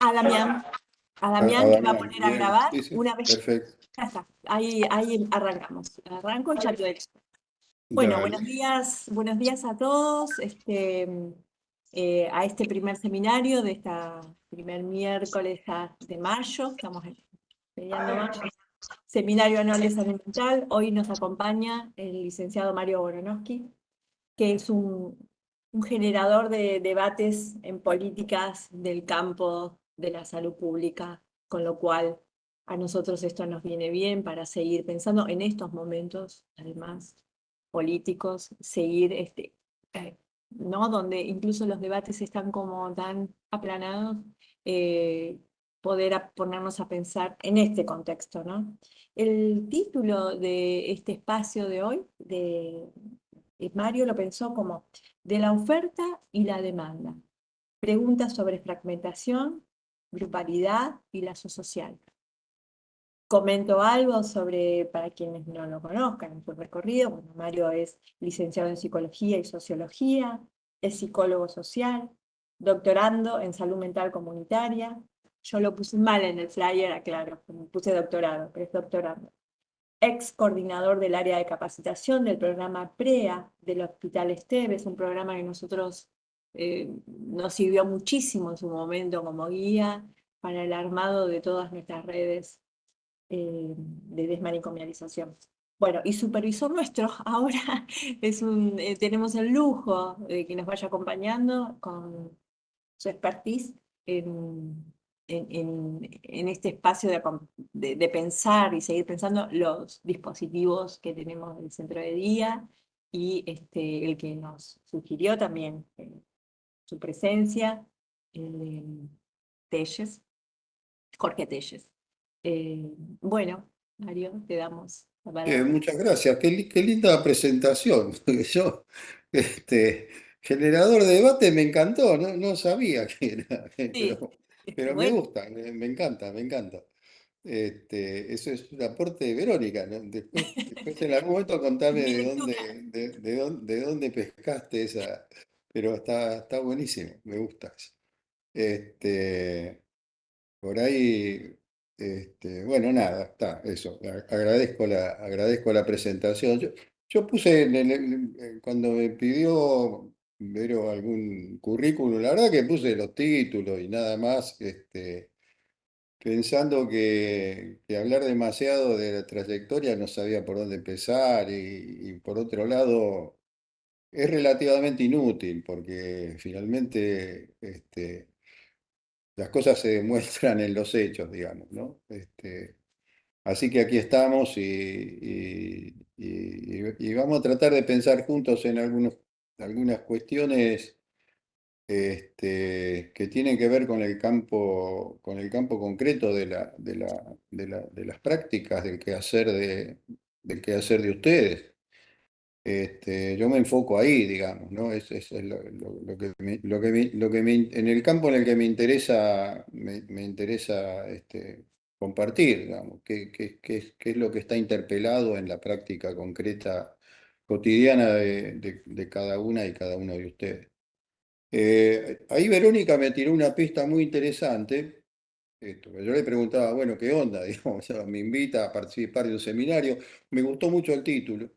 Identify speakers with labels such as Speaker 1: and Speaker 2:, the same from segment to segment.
Speaker 1: A Damián, a
Speaker 2: A
Speaker 1: Damián que va a
Speaker 2: Damián,
Speaker 1: poner a
Speaker 2: bien,
Speaker 1: grabar
Speaker 2: sí, sí,
Speaker 1: una vez.
Speaker 2: perfecto.
Speaker 1: Ya está, ahí arrancamos. Arranco y ya te doy. Bueno,
Speaker 2: Dale.
Speaker 1: buenos días a todos. A este primer seminario de esta primer miércoles de mayo, estamos mediando mayo. Seminario anual de salud mental. Hoy nos acompaña el licenciado Mario Boronowski, que es un generador de debates en políticas del campo de la salud pública, con lo cual a nosotros esto nos viene bien para seguir pensando en estos momentos, además, políticos, seguir ¿no? Donde incluso los debates están como tan aplanados, eh, poder ponernos a pensar en este contexto, ¿no? El título de este espacio de hoy, Mario lo pensó como de la oferta y la demanda. Preguntas sobre fragmentación, grupalidad y lazo social. Comento algo sobre, para quienes no lo conozcan, en su recorrido. Bueno, Mario es licenciado en Psicología y Sociología, es psicólogo social, doctorando en Salud Mental Comunitaria. Yo lo puse mal en el flyer, aclaro, puse doctorado, pero es doctorando. Ex coordinador del área de capacitación del programa PREA del Hospital Esteves, un programa que nosotros nos sirvió muchísimo en su momento como guía para el armado de todas nuestras redes de desmanicomialización. Bueno, y supervisor nuestro ahora tenemos el lujo de que nos vaya acompañando con su expertise en este espacio de pensar y seguir pensando los dispositivos que tenemos del centro de día y el que nos sugirió también su presencia, eh, Telles, Jorge Telles. Bueno, Mario, te damos la palabra.
Speaker 2: Muchas gracias. Qué linda presentación. Porque yo, este, generador de debate me encantó, no sabía que era,
Speaker 1: Sí,
Speaker 2: pero me
Speaker 1: bueno,
Speaker 2: gusta, me encanta, me encanta. Eso es un aporte de Verónica, ¿no? Después en algún momento contame
Speaker 1: mi
Speaker 2: de
Speaker 1: lectura.
Speaker 2: dónde, de dónde pescaste esa, pero está buenísimo, me gusta. Este, por ahí, bueno, nada, está, eso. Agradezco la presentación. Yo puse, cuando me pidió Vero algún currículum, la verdad que puse los títulos y nada más, pensando que hablar demasiado de la trayectoria no sabía por dónde empezar y por otro lado es relativamente inútil porque finalmente las cosas se demuestran en los hechos, digamos, ¿no? Así que aquí estamos y vamos a tratar de pensar juntos en algunas cuestiones que tienen que ver con el campo concreto de las prácticas, del quehacer de ustedes. Yo me enfoco ahí, digamos, ¿no? Es lo que en el campo en el que me interesa compartir, digamos, qué es lo que está interpelado en la práctica concreta cotidiana de cada una y cada uno de ustedes. Ahí Verónica me tiró una pista muy interesante. Yo le preguntaba, bueno, ¿qué onda? Digamos, o sea, me invita a participar de un seminario. Me gustó mucho el título.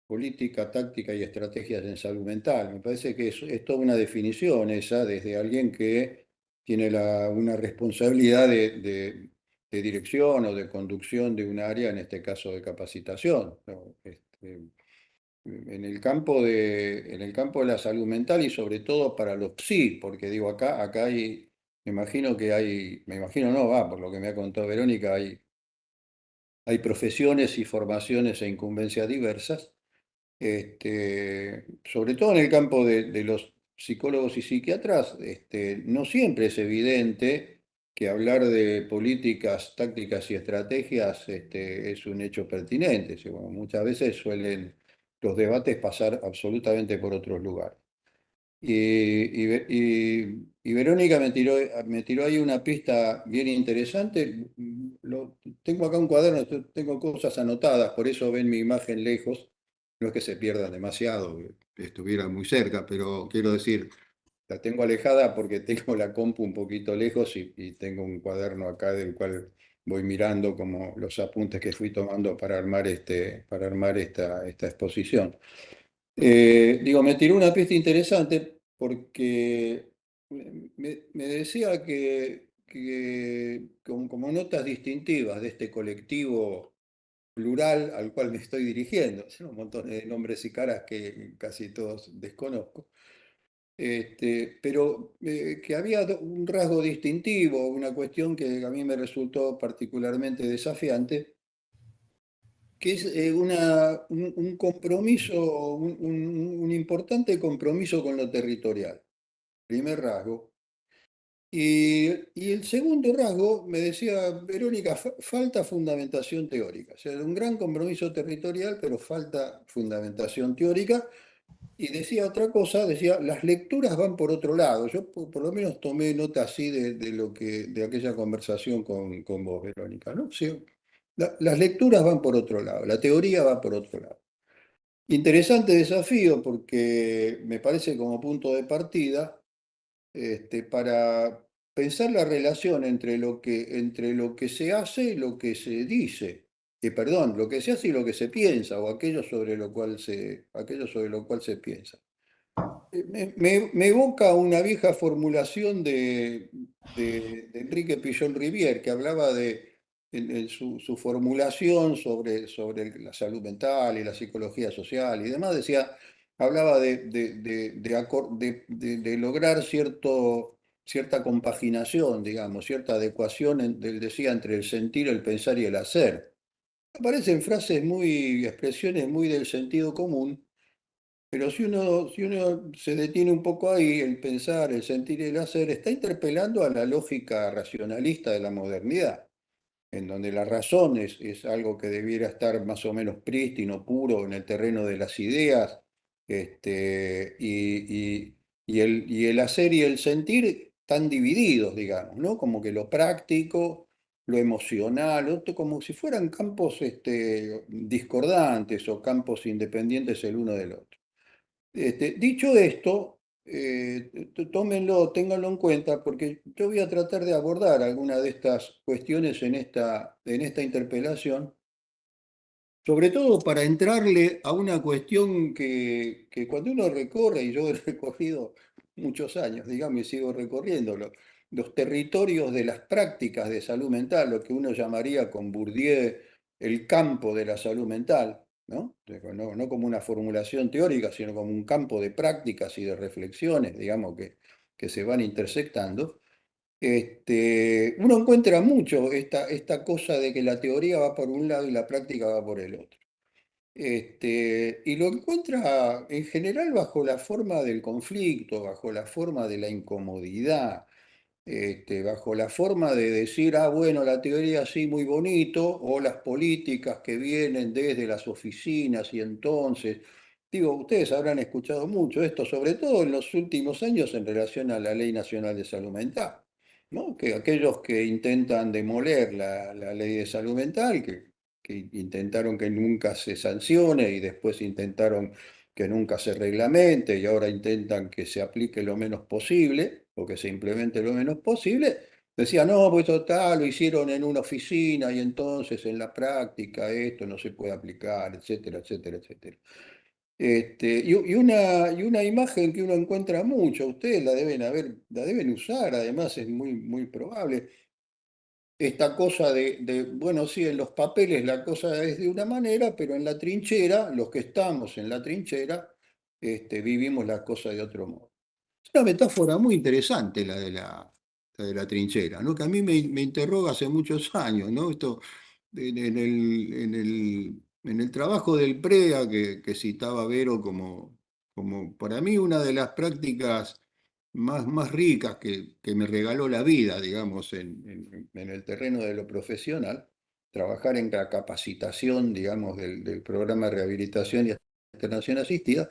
Speaker 2: Política, táctica y estrategias en salud mental. Me parece que es toda una definición esa desde alguien que tiene una responsabilidad de dirección o de conducción de un área, en este caso de capacitación, ¿no? En el campo de la salud mental y sobre todo para los psi, porque digo, acá me imagino no, va, por lo que me ha contado Verónica, hay profesiones y formaciones e incumbencias diversas, sobre todo en el campo de los psicólogos y psiquiatras, no siempre es evidente que hablar de políticas, tácticas y estrategias, es un hecho pertinente. Sí, bueno, muchas veces suelen los debates pasar absolutamente por otros lugares. Y Verónica me tiró ahí una pista bien interesante. Tengo acá un cuaderno, tengo cosas anotadas, por eso ven mi imagen lejos. No es que se pierdan demasiado, que estuviera muy cerca, pero quiero decir, La tengo alejada porque tengo la compu un poquito lejos y tengo un cuaderno acá del cual voy mirando como los apuntes que fui tomando para armar esta exposición. Digo, me tiró una pista interesante porque me decía que como notas distintivas de este colectivo plural al cual me estoy dirigiendo, son un montón de nombres y caras que casi todos desconozco, pero que había un rasgo distintivo, una cuestión que a mí me resultó particularmente desafiante, que es un compromiso, un importante compromiso con lo territorial, primer rasgo. Y el segundo rasgo, me decía Verónica, falta fundamentación teórica. O sea, un gran compromiso territorial, pero falta fundamentación teórica. Y decía otra cosa, decía, las lecturas van por otro lado. Yo por lo menos tomé nota así de aquella conversación con vos, Verónica, ¿no? Sí, las lecturas van por otro lado, la teoría va por otro lado. Interesante desafío porque me parece como punto de partida para pensar la relación entre lo que se hace y lo que se dice. Perdón, lo que se hace y lo que se piensa, o aquello sobre lo cual se piensa. Me evoca una vieja formulación de Enrique Pillon Rivière, que hablaba en su formulación sobre la salud mental y la psicología social y demás, hablaba de lograr cierta compaginación, digamos, cierta adecuación, él decía, entre el sentir, el pensar y el hacer. Aparecen expresiones muy del sentido común, pero si uno se detiene un poco ahí, el pensar, el sentir y el hacer, está interpelando a la lógica racionalista de la modernidad, en donde la razón es algo que debiera estar más o menos prístino, puro, en el terreno de las ideas, y el hacer y el sentir están divididos, digamos, ¿no? Como que lo práctico, lo emocional, como si fueran campos discordantes o campos independientes el uno del otro. Dicho esto, tómenlo, ténganlo en cuenta, porque yo voy a tratar de abordar alguna de estas cuestiones en esta interpelación, sobre todo para entrarle a una cuestión que cuando uno recorre, y yo he recorrido muchos años, digamos, y sigo recorriéndolo, los territorios de las prácticas de salud mental, lo que uno llamaría con Bourdieu el campo de la salud mental, ¿no? No como una formulación teórica, sino como un campo de prácticas y de reflexiones, digamos, que se van intersectando. Uno encuentra mucho esta cosa de que la teoría va por un lado y la práctica va por el otro. Y lo encuentra en general bajo la forma del conflicto, bajo la forma de la incomodidad, bajo la forma de decir, ah, bueno, la teoría sí, muy bonito, o las políticas que vienen desde las oficinas y entonces, digo, ustedes habrán escuchado mucho esto, sobre todo en los últimos años en relación a la Ley Nacional de Salud Mental, ¿no? Que aquellos que intentan demoler la Ley de Salud Mental, que intentaron que nunca se sancione y después intentaron que nunca se reglamente y ahora intentan que se aplique lo menos posible o que se implemente lo menos posible, decía, no, pues total, lo hicieron en una oficina y entonces en la práctica esto no se puede aplicar, etcétera, etcétera, etcétera. Y una imagen que uno encuentra mucho, ustedes la deben usar, además es muy, muy probable, esta cosa bueno, sí, en los papeles la cosa es de una manera, pero en la trinchera, los que estamos en la trinchera, vivimos la cosa de otro modo. Es una metáfora muy interesante la de la trinchera, ¿no? Que a mí me interroga hace muchos años, ¿no? Esto, en el trabajo del PREA que citaba Vero como para mí una de las prácticas más ricas que me regaló la vida, digamos, en el terreno de lo profesional, trabajar en la capacitación, digamos, del programa de rehabilitación y internación asistida.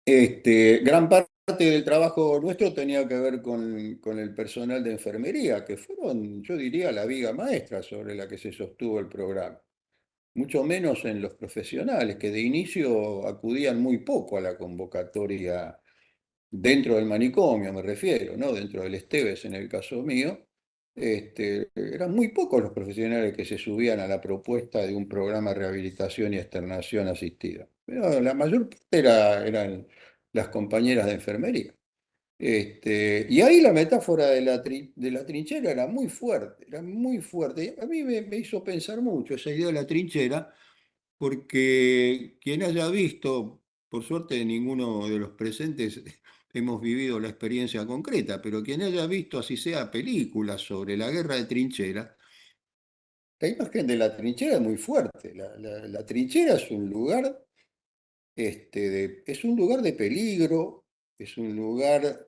Speaker 2: Gran parte del trabajo nuestro tenía que ver con el personal de enfermería, que fueron, yo diría, la viga maestra sobre la que se sostuvo el programa. Mucho menos en los profesionales, que de inicio acudían muy poco a la convocatoria dentro del manicomio me refiero, ¿no? Dentro del Esteves en el caso mío, eran muy pocos los profesionales que se subían a la propuesta de un programa de rehabilitación y externación asistida. Pero la mayor parte eran las compañeras de enfermería. Y ahí la metáfora de la trinchera era muy fuerte, era muy fuerte. Y a mí me hizo pensar mucho esa idea de la trinchera, porque quien haya visto, por suerte ninguno de los presentes hemos vivido la experiencia concreta, pero quien haya visto, así sea, películas sobre la guerra de trinchera, la imagen de la trinchera es muy fuerte. La trinchera es un lugar, es un lugar de peligro, es un lugar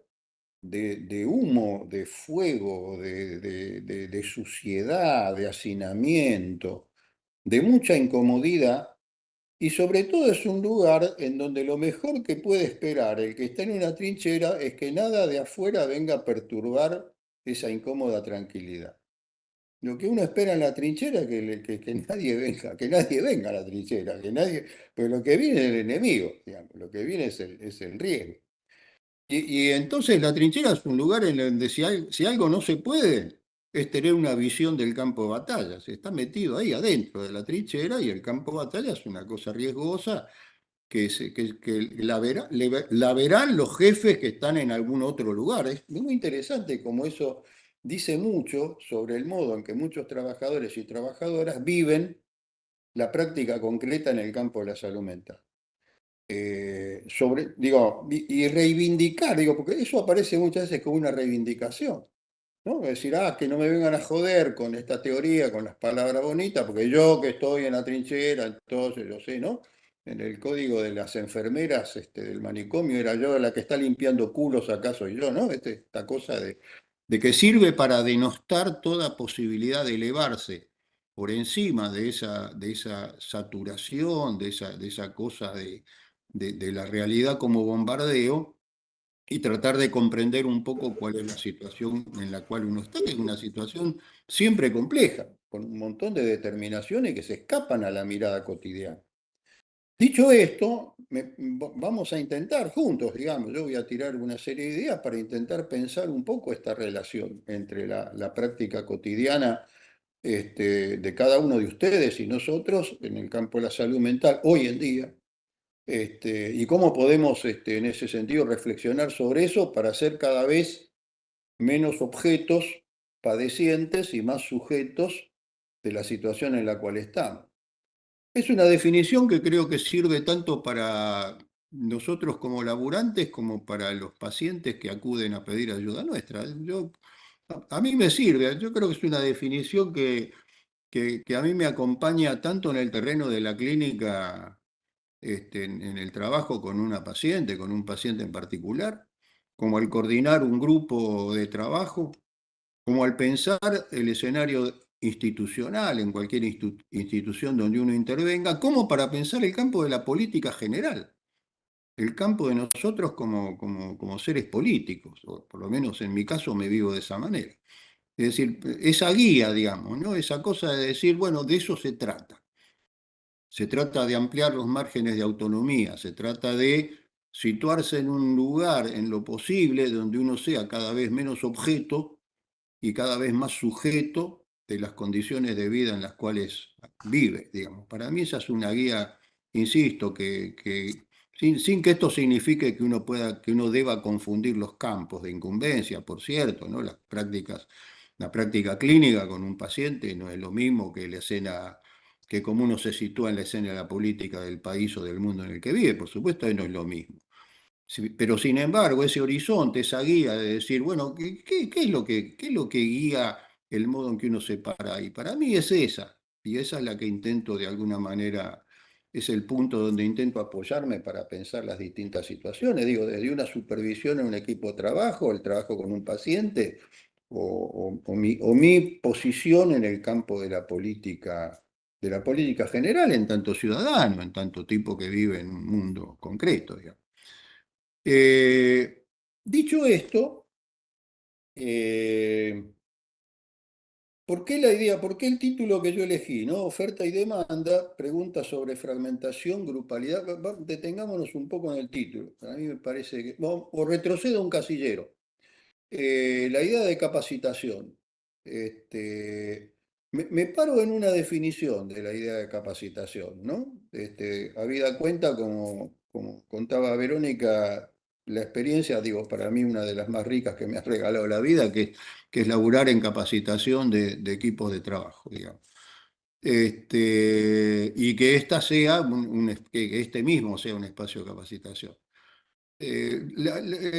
Speaker 2: de humo, de fuego, de suciedad, de hacinamiento, de mucha incomodidad. Y sobre todo es un lugar en donde lo mejor que puede esperar el que está en una trinchera es que nada de afuera venga a perturbar esa incómoda tranquilidad. Lo que uno espera en la trinchera es que nadie venga a la trinchera, pero lo que viene es el enemigo, digamos, lo que viene es el riesgo. Y entonces la trinchera es un lugar en donde si algo no se puede, es tener una visión del campo de batalla. Se está metido ahí adentro de la trinchera y el campo de batalla es una cosa riesgosa que la verán los jefes que están en algún otro lugar. Es muy interesante como eso dice mucho sobre el modo en que muchos trabajadores y trabajadoras viven la práctica concreta en el campo de la salud mental. Digo, y reivindicar, digo, porque eso aparece muchas veces como una reivindicación. ¿No? Es decir, que no me vengan a joder con esta teoría, con las palabras bonitas, porque yo que estoy en la trinchera, entonces yo sé, ¿no? En el código de las enfermeras del manicomio era yo la que está limpiando culos, acá soy yo, ¿no? Esta cosa de que sirve para denostar toda posibilidad de elevarse por encima de esa saturación, de esa cosa de la realidad como bombardeo y tratar de comprender un poco cuál es la situación en la cual uno está, que es una situación siempre compleja, con un montón de determinaciones que se escapan a la mirada cotidiana. Dicho esto, vamos a intentar juntos, digamos, yo voy a tirar una serie de ideas para intentar pensar un poco esta relación entre la práctica cotidiana de cada uno de ustedes y nosotros en el campo de la salud mental hoy en día, y cómo podemos, en ese sentido, reflexionar sobre eso para ser cada vez menos objetos padecientes y más sujetos de la situación en la cual estamos. Es una definición que creo que sirve tanto para nosotros como laburantes como para los pacientes que acuden a pedir ayuda nuestra. A mí me sirve, yo creo que es una definición que a mí me acompaña tanto en el terreno de la clínica, en el trabajo con una paciente, con un paciente en particular, como al coordinar un grupo de trabajo, como al pensar el escenario institucional en cualquier institución donde uno intervenga, como para pensar el campo de la política general, el campo de nosotros como seres políticos, o por lo menos en mi caso me vivo de esa manera. Es decir, esa guía, digamos, ¿no? Esa cosa de decir, bueno, de eso se trata. Se trata de ampliar los márgenes de autonomía, se trata de situarse en un lugar, en lo posible, donde uno sea cada vez menos objeto y cada vez más sujeto de las condiciones de vida en las cuales vive, digamos. Para mí esa es una guía, insisto, que sin que esto signifique que uno deba confundir los campos de incumbencia, por cierto, ¿no? La práctica clínica con un paciente no es lo mismo que la escena, que como uno se sitúa en la escena de la política del país o del mundo en el que vive, por supuesto, no es lo mismo. Sí, pero sin embargo, ese horizonte, esa guía de decir, bueno, qué es lo que guía el modo en que uno se para ahí? Para mí es esa, y esa es la que intento de alguna manera, es el punto donde intento apoyarme para pensar las distintas situaciones. Digo, desde una supervisión en un equipo de trabajo, el trabajo con un paciente, o mi posición en el campo de la política general, en tanto ciudadano, en tanto tipo que vive en un mundo concreto, digamos. Dicho esto, eh, ¿Por qué la idea? ¿Por qué el título que yo elegí? ¿No? Oferta y demanda, preguntas sobre fragmentación, grupalidad. Detengámonos un poco en el título. A mí me parece que. O retrocedo un casillero. La idea de capacitación. Me paro en una definición de la idea de capacitación, ¿no? Habida cuenta, como contaba Verónica, la experiencia, digo, para mí una de las más ricas que me ha regalado la vida, que es laburar en capacitación de equipos de trabajo, digamos. Y que esta sea que este mismo sea un espacio de capacitación.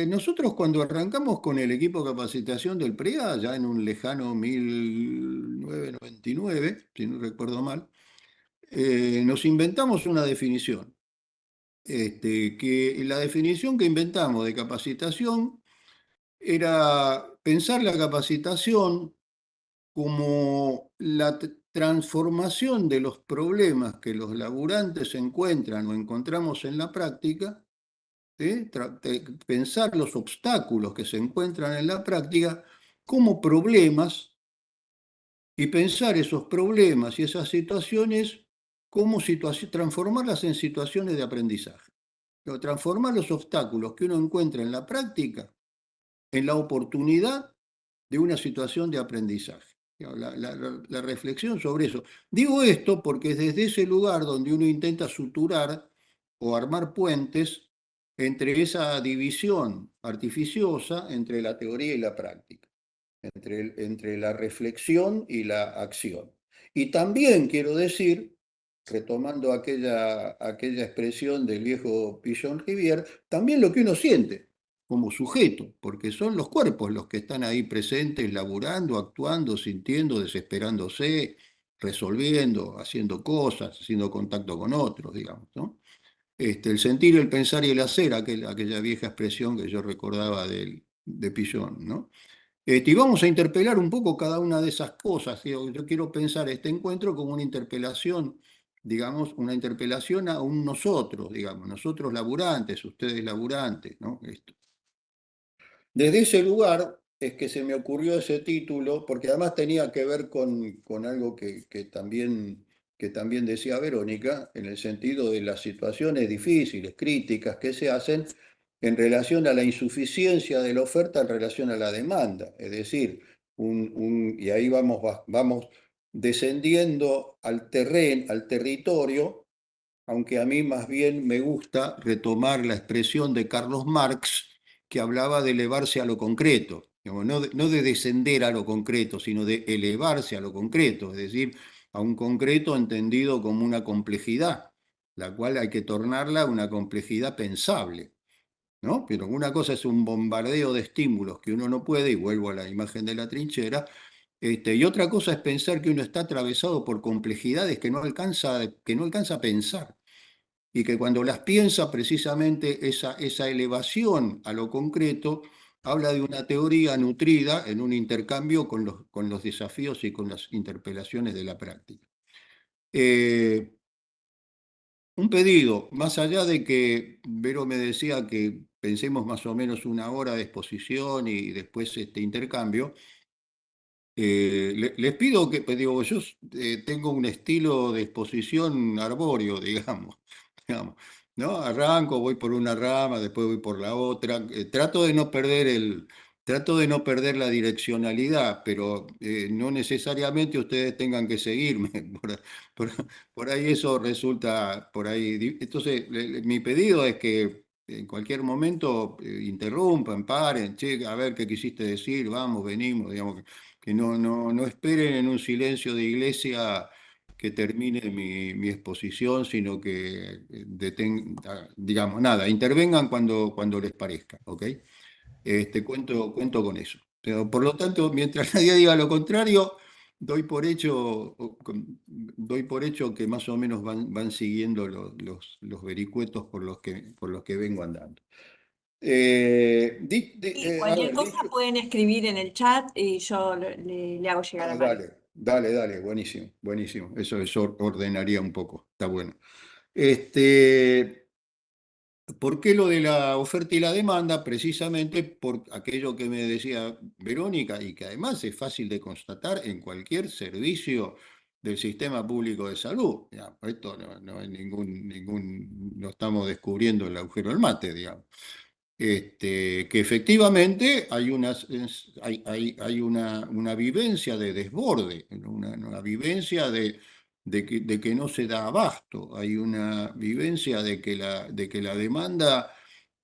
Speaker 2: Nosotros cuando arrancamos con el equipo de capacitación del PREA, ya en un lejano 1999, si no recuerdo mal, nos inventamos una definición. Que la definición que inventamos de capacitación era pensar la capacitación como la transformación de los problemas que los laburantes encuentran o encontramos en la práctica, ¿sí? Pensar los obstáculos que se encuentran en la práctica como problemas y pensar esos problemas y esas situaciones como transformarlas en situaciones de aprendizaje. Pero transformar los obstáculos que uno encuentra en la práctica en la oportunidad de una situación de aprendizaje. La reflexión sobre eso. Digo esto porque es desde ese lugar donde uno intenta suturar o armar puentes entre esa división artificiosa entre la teoría y la práctica, entre la reflexión y la acción. Y también quiero decir, retomando aquella expresión del viejo Pigeon Rivière, también lo que uno siente como sujeto, porque son los cuerpos los que están ahí presentes, laburando, actuando, sintiendo, desesperándose, resolviendo, haciendo cosas, haciendo contacto con otros, digamos, ¿no? El sentir, el pensar y el hacer, aquella vieja expresión que yo recordaba de Pigeon, ¿no? Y vamos a interpelar un poco cada una de esas cosas. Yo quiero pensar este encuentro como una interpelación, digamos, una interpelación a un nosotros, digamos, nosotros laburantes, ustedes laburantes, ¿no? Desde ese lugar es que se me ocurrió ese título, porque además tenía que ver con algo que también decía Verónica, en el sentido de las situaciones difíciles, críticas que se hacen en relación a la insuficiencia de la oferta en relación a la demanda. Es decir, y ahí vamos descendiendo al terreno, al territorio, aunque a mí más bien me gusta retomar la expresión de Carlos Marx, que hablaba de elevarse a lo concreto, digamos, no de descender a lo concreto, sino de elevarse a lo concreto, es decir, a un concreto entendido como una complejidad, la cual hay que tornarla una complejidad pensable, ¿no? Pero una cosa es un bombardeo de estímulos que uno no puede, y vuelvo a la imagen de la trinchera, y otra cosa es pensar que uno está atravesado por complejidades que no alcanza a pensar y que cuando las piensa precisamente esa elevación a lo concreto habla de una teoría nutrida en un intercambio con los desafíos y con las interpelaciones de la práctica. Eh, un pedido, más allá de que Vero me decía que pensemos más o menos una hora de exposición y después este intercambio, les pido que, pues digo, yo tengo un estilo de exposición arbóreo, digamos, ¿no? Arranco, voy por una rama, después voy por la otra. Trato de no perder la direccionalidad, pero no necesariamente ustedes tengan que seguirme. Por, por ahí eso resulta, por ahí. Entonces, mi pedido es que en cualquier momento interrumpan, paren, che, a ver qué quisiste decir, vamos, venimos, digamos que no esperen en un silencio de iglesia que termine mi exposición, sino que digamos, nada, intervengan cuando les parezca, ¿ok? Cuento con eso. Pero, por lo tanto, mientras nadie diga lo contrario, doy por hecho que más o menos van siguiendo los vericuetos por los que vengo andando.
Speaker 1: Y
Speaker 2: A
Speaker 1: cualquier
Speaker 2: ver,
Speaker 1: cosa
Speaker 2: dicho.
Speaker 1: pueden escribir en el chat y yo le hago llegar a Mario.
Speaker 2: Dale, dale, dale, buenísimo, buenísimo. Eso ordenaría un poco, está bueno. Este, ¿Por qué lo de la oferta y la demanda? Precisamente por aquello que me decía Verónica y que además es fácil de constatar en cualquier servicio del sistema público de salud. Ya, esto no es no estamos descubriendo el agujero del mate, digamos. Que efectivamente hay una vivencia de desborde, una vivencia de que no se da abasto, hay una vivencia de que la demanda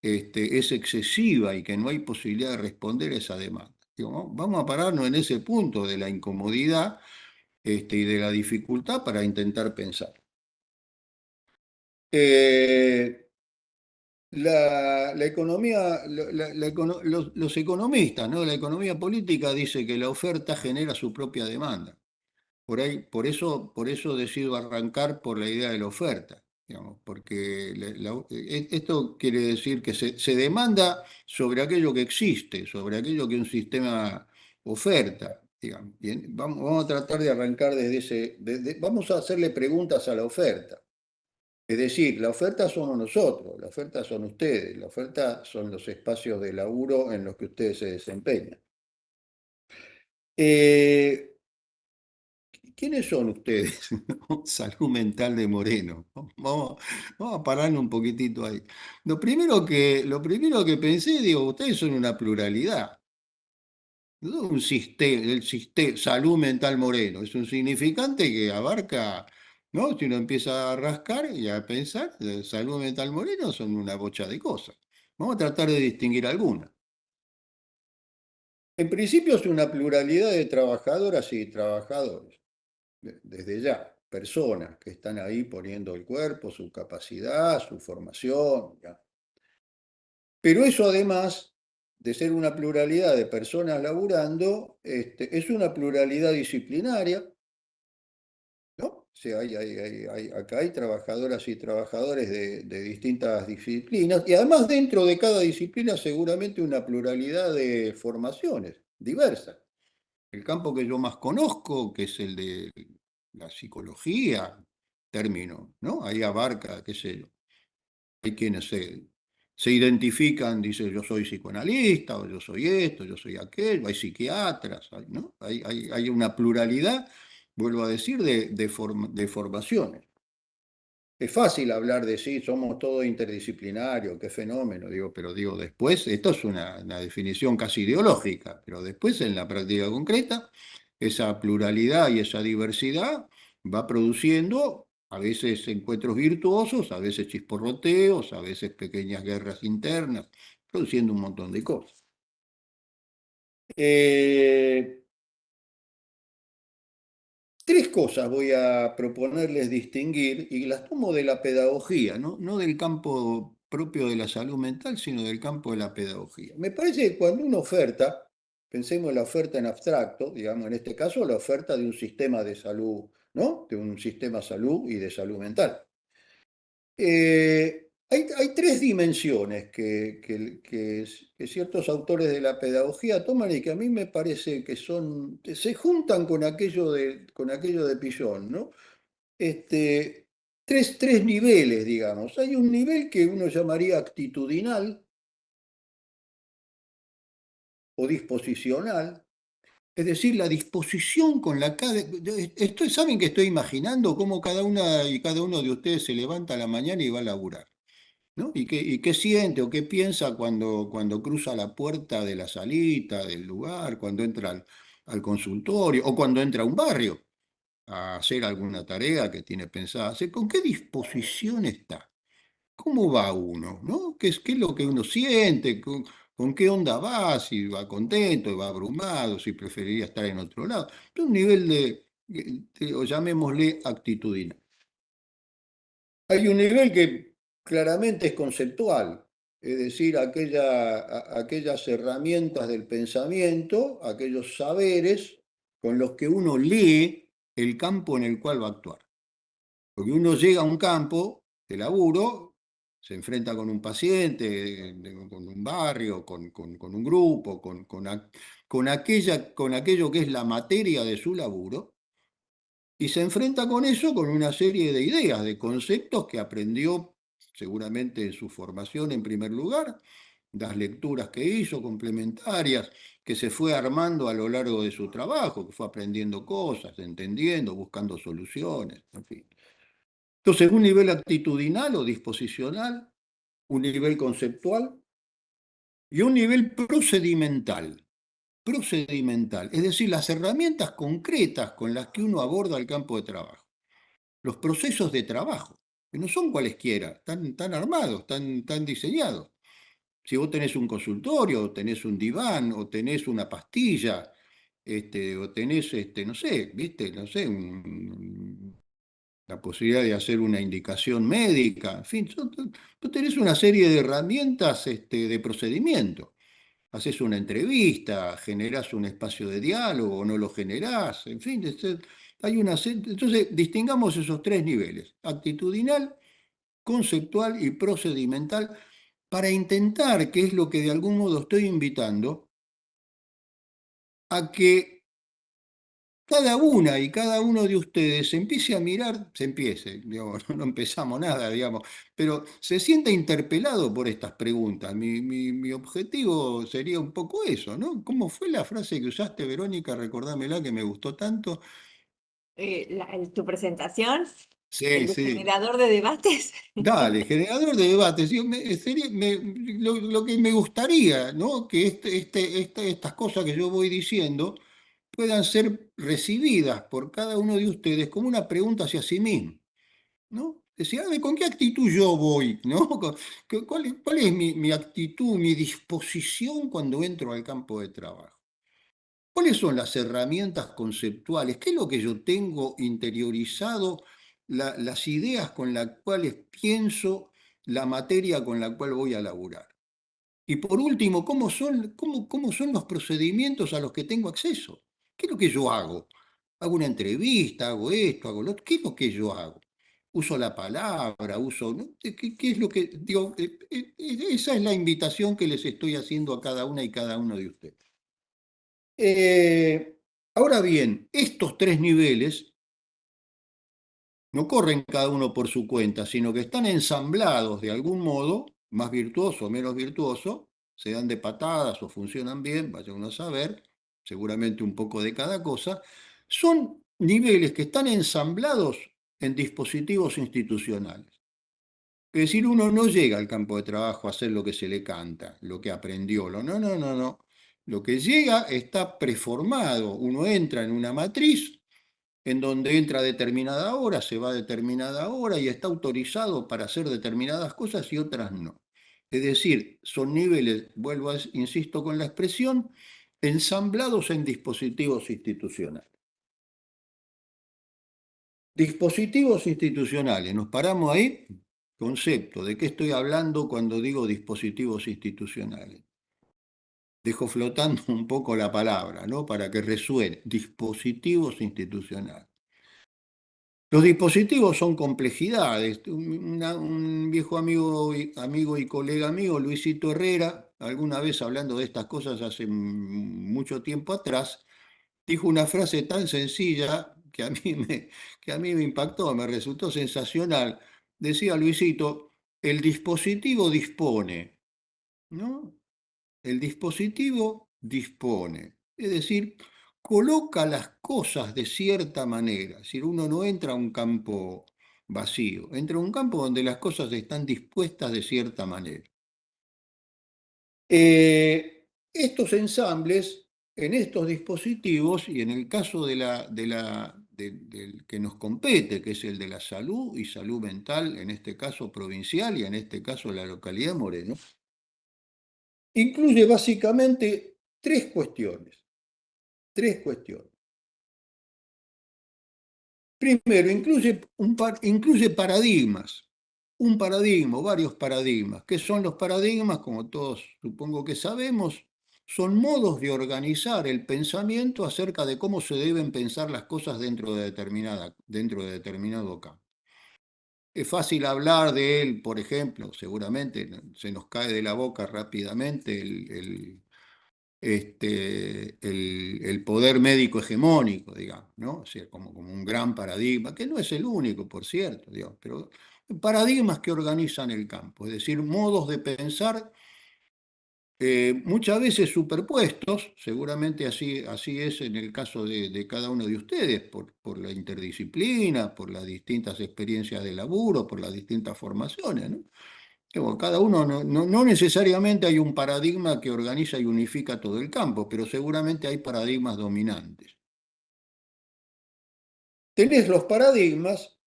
Speaker 2: es excesiva y que no hay posibilidad de responder a esa demanda. Digo, vamos a pararnos en ese punto de la incomodidad y de la dificultad para intentar pensar. Eh, la economía, los economistas, ¿no? La economía política dice que la oferta genera su propia demanda. Por ahí, por eso decido arrancar por la idea de la oferta, digamos, porque esto quiere decir que se demanda sobre aquello que existe, sobre aquello que un sistema oferta. Digamos. Bien, vamos a tratar de arrancar desde vamos a hacerle preguntas a la oferta. Es decir, la oferta somos nosotros, la oferta son ustedes, la oferta son los espacios de laburo en los que ustedes se desempeñan. Eh, ¿Quiénes son ustedes? Salud mental de Moreno. Vamos a pararle un poquitito ahí. Lo primero que pensé, digo, ustedes son una pluralidad. No un sistema, Salud mental Moreno, es un significante que abarca, ¿no? Si uno empieza a rascar y a pensar, salud mental Moreno son una bocha de cosas. Vamos a tratar de distinguir algunas. En principio es una pluralidad de trabajadoras y trabajadores, desde ya, personas que están ahí poniendo el cuerpo, su capacidad, su formación, ¿ya? Pero eso además de ser una pluralidad de personas laburando, es una pluralidad disciplinaria, ¿no? O sea, acá hay trabajadoras y trabajadores de distintas disciplinas y además dentro de cada disciplina seguramente una pluralidad de formaciones diversas. El campo que yo más conozco, que es el de la psicología, término, ¿no? Ahí abarca, qué sé yo, hay quienes se identifican, dicen yo soy psicoanalista, o yo soy esto, yo soy aquello, hay psiquiatras, ¿no? Hay una pluralidad, vuelvo a decir, de formaciones. Es fácil hablar de sí, somos todos interdisciplinarios, qué fenómeno, digo, pero digo, después, esto es una definición casi ideológica, pero después en la práctica concreta, esa pluralidad y esa diversidad va produciendo a veces encuentros virtuosos, a veces chisporroteos, a veces pequeñas guerras internas, produciendo un montón de cosas. Eh, Tres cosas voy a proponerles distinguir y las tomo de la pedagogía, no del campo propio de la salud mental, sino del campo de la pedagogía. Me parece que cuando una oferta, pensemos en la oferta en abstracto, digamos en este caso la oferta de un sistema de salud, ¿no? De un sistema salud y de salud mental. Hay tres dimensiones que ciertos autores de la pedagogía toman y que a mí me parece que se juntan con aquello de Pillon, ¿no? Tres niveles, digamos. Hay un nivel que uno llamaría actitudinal o disposicional, es decir, la disposición con la saben que estoy imaginando cómo cada una y cada uno de ustedes se levanta a la mañana y va a laburar. ¿No? Y qué siente o qué piensa cuando cruza la puerta de la salita, del lugar, cuando entra al consultorio o cuando entra a un barrio a hacer alguna tarea que tiene pensada hacer? ¿Con qué disposición está? ¿Cómo va uno? ¿No? ¿Qué es lo que uno siente? ¿Con qué onda va? Si va contento, va abrumado, si preferiría estar en otro lado. Es un nivel o llamémosle actitudinal. Hay un nivel que claramente es conceptual, es decir, aquellas herramientas del pensamiento, aquellos saberes con los que uno lee el campo en el cual va a actuar. Porque uno llega a un campo de laburo, se enfrenta con un paciente, con un barrio, con un grupo, con aquello que es la materia de su laburo, y se enfrenta con eso con una serie de ideas, de conceptos que aprendió seguramente en su formación en primer lugar, las lecturas que hizo, complementarias, que se fue armando a lo largo de su trabajo, que fue aprendiendo cosas, entendiendo, buscando soluciones, en fin. Entonces, un nivel actitudinal o disposicional, un nivel conceptual y un nivel procedimental. Procedimental, es decir, las herramientas concretas con las que uno aborda el campo de trabajo, los procesos de trabajo, que no son cualesquiera, están armados, están diseñados. Si vos tenés un consultorio, o tenés un diván, o tenés una pastilla, o tenés, no sé, viste, no sé, la posibilidad de hacer una indicación médica, en fin, tú tenés una serie de herramientas de procedimiento. Haces una entrevista, generás un espacio de diálogo, o no lo generás, en fin, hay una entonces distingamos esos tres niveles: actitudinal, conceptual y procedimental, para intentar, que es lo que de algún modo estoy invitando, a que cada una y cada uno de ustedes se empiece a mirar, se empiece, digamos, no empezamos nada, digamos, pero se sienta interpelado por estas preguntas. Mi objetivo sería un poco eso, ¿no? ¿Cómo fue la frase que usaste, Verónica? Recordámela, que me gustó tanto.
Speaker 1: Tu presentación, el
Speaker 2: Sí,
Speaker 1: de
Speaker 2: sí.
Speaker 1: generador de debates.
Speaker 2: Dale, generador de debates. Lo que me gustaría, ¿no? Que estas cosas que yo voy diciendo puedan ser recibidas por cada uno de ustedes como una pregunta hacia sí mismo, ¿no? Decir, a ver, ¿con qué actitud yo voy? ¿No? ¿Cuál es mi actitud, mi disposición cuando entro al campo de trabajo? ¿Cuáles son las herramientas conceptuales? ¿Qué es lo que yo tengo interiorizado, las ideas con las cuales pienso, la materia con la cual voy a laburar? Y por último, cómo son los procedimientos a los que tengo acceso? ¿Qué es lo que yo hago? ¿Hago una entrevista? ¿Hago esto? ¿Hago lo otro? ¿Qué es lo que yo hago? ¿Uso la palabra? ¿No? ¿Qué es lo que digo? Esa es la invitación que les estoy haciendo a cada una y cada uno de ustedes. Eh, Ahora bien, estos tres niveles no corren cada uno por su cuenta, sino que están ensamblados de algún modo, más virtuoso o menos virtuoso, se dan de patadas o funcionan bien, vaya uno a saber, seguramente un poco de cada cosa. Son niveles que están ensamblados en dispositivos institucionales. Es decir, uno no llega al campo de trabajo a hacer lo que se le canta, lo que aprendió. No. Lo que llega está preformado. Uno entra en una matriz en donde entra a determinada hora, se va a determinada hora y está autorizado para hacer determinadas cosas y otras no. Es decir, son niveles, insisto con la expresión, ensamblados en dispositivos institucionales. Dispositivos institucionales, ¿nos paramos ahí? Concepto, ¿de qué estoy hablando cuando digo dispositivos institucionales? Dejo flotando un poco la palabra, ¿no? Para que resuene. Dispositivos institucionales. Los dispositivos son complejidades. Un viejo amigo y colega mío, Luisito Herrera, alguna vez hablando de estas cosas hace mucho tiempo atrás, dijo una frase tan sencilla que a mí me impactó, me resultó sensacional. Decía Luisito: el dispositivo dispone, ¿no? El dispositivo dispone, es decir, coloca las cosas de cierta manera. Es decir, uno no entra a un campo vacío, entra a un campo donde las cosas están dispuestas de cierta manera. Estos ensambles, en estos dispositivos, y en el caso del que nos compete, que es el de la salud y salud mental, en este caso provincial y en este caso la localidad de Moreno, incluye básicamente tres cuestiones. Tres cuestiones. Primero, incluye paradigmas. Un paradigma, varios paradigmas. ¿Qué son los paradigmas? Como todos supongo que sabemos, son modos de organizar el pensamiento acerca de cómo se deben pensar las cosas dentro de determinado campo. Es fácil hablar de él, por ejemplo, seguramente se nos cae de la boca rápidamente el poder médico hegemónico, digamos, ¿no? O sea, como un gran paradigma, que no es el único, por cierto, digamos, pero paradigmas que organizan el campo, es decir, modos de pensar muchas veces superpuestos, seguramente así es en el caso de cada uno de ustedes, por la interdisciplina, por las distintas experiencias de laburo, por las distintas formaciones, ¿no? Que, bueno, cada uno no necesariamente hay un paradigma que organiza y unifica todo el campo, pero seguramente hay paradigmas dominantes. Tenés los paradigmas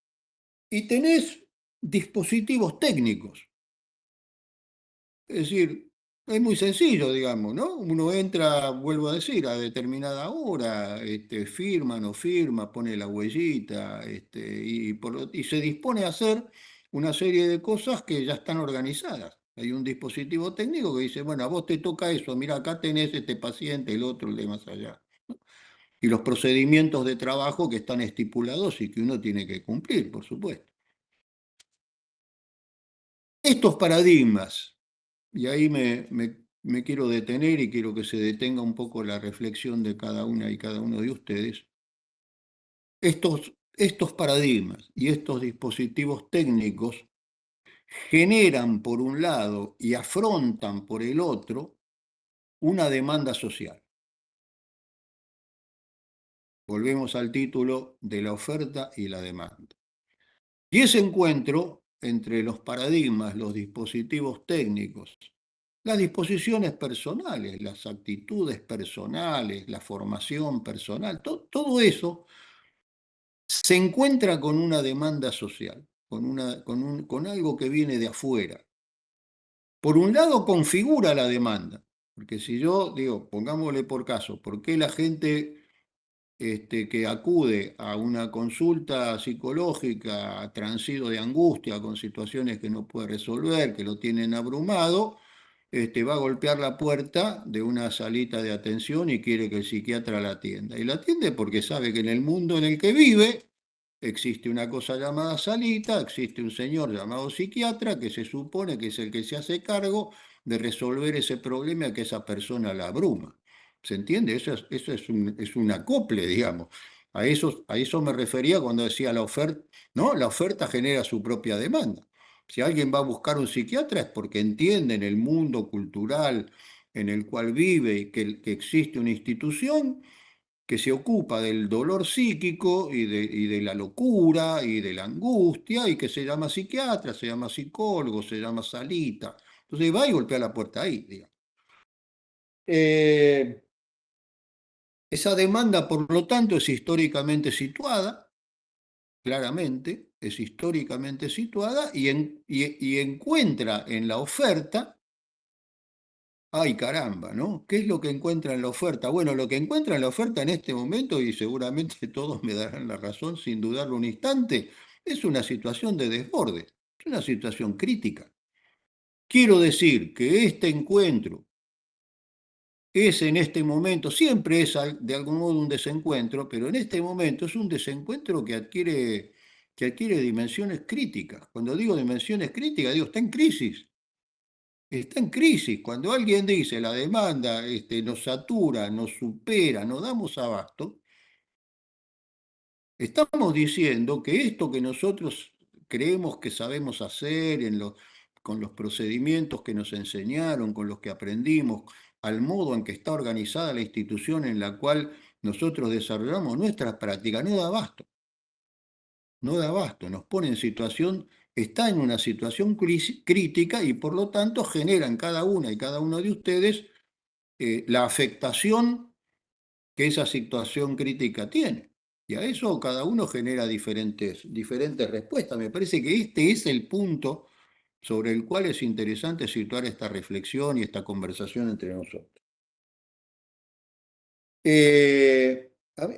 Speaker 2: y tenés dispositivos técnicos. Es decir, es muy sencillo, digamos, ¿no? Uno entra, vuelvo a decir, a determinada hora, firma, no firma, pone la huellita, y se dispone a hacer una serie de cosas que ya están organizadas. Hay un dispositivo técnico que dice, bueno, a vos te toca eso, mira, acá tenés este paciente, el otro, el de más allá. Y los procedimientos de trabajo que están estipulados y que uno tiene que cumplir, por supuesto. Estos paradigmas, y ahí me quiero detener y quiero que se detenga un poco la reflexión de cada una y cada uno de ustedes. Estos paradigmas y estos dispositivos técnicos generan por un lado y afrontan por el otro una demanda social. Volvemos al título de la oferta y la demanda. Y ese encuentro entre los paradigmas, los dispositivos técnicos, las disposiciones personales, las actitudes personales, la formación personal, todo eso se encuentra con una demanda social, con algo que viene de afuera. Por un lado, configura la demanda, porque si yo digo, pongámosle por caso, ¿por qué la gente que acude a una consulta psicológica transido de angustia con situaciones que no puede resolver, que lo tienen abrumado, va a golpear la puerta de una salita de atención y quiere que el psiquiatra la atienda? Y la atiende porque sabe que en el mundo en el que vive existe una cosa llamada salita, existe un señor llamado psiquiatra que se supone que es el que se hace cargo de resolver ese problema que esa persona la abruma. ¿Se entiende? Es un acople, digamos. A eso me refería cuando decía la oferta, ¿no? La oferta genera su propia demanda. Si alguien va a buscar un psiquiatra es porque entiende en el mundo cultural en el cual vive y que existe una institución que se ocupa del dolor psíquico y de la locura y de la angustia y que se llama psiquiatra, se llama psicólogo, se llama salita. Entonces va y golpea la puerta ahí, digamos. Esa demanda, por lo tanto, es históricamente situada, claramente, es históricamente situada y encuentra en la oferta. Ay, caramba, ¿no? ¿Qué es lo que encuentra en la oferta? Bueno, lo que encuentra en la oferta en este momento, y seguramente todos me darán la razón sin dudarlo un instante, es una situación de desborde, es una situación crítica. Quiero decir que este encuentro es en este momento, siempre es de algún modo un desencuentro, pero en este momento es un desencuentro que adquiere dimensiones críticas. Cuando digo dimensiones críticas, digo, está en crisis. Está en crisis. Cuando alguien dice la demanda nos satura, nos supera, no damos abasto, estamos diciendo que esto que nosotros creemos que sabemos hacer con los procedimientos que nos enseñaron, con los que aprendimos, al modo en que está organizada la institución en la cual nosotros desarrollamos nuestras prácticas, no da abasto. No da abasto, nos pone en situación, está en una situación crítica y por lo tanto genera en cada una y cada uno de ustedes la afectación que esa situación crítica tiene. Y a eso cada uno genera diferentes respuestas. Me parece que este es el punto sobre el cual es interesante situar esta reflexión y esta conversación entre nosotros.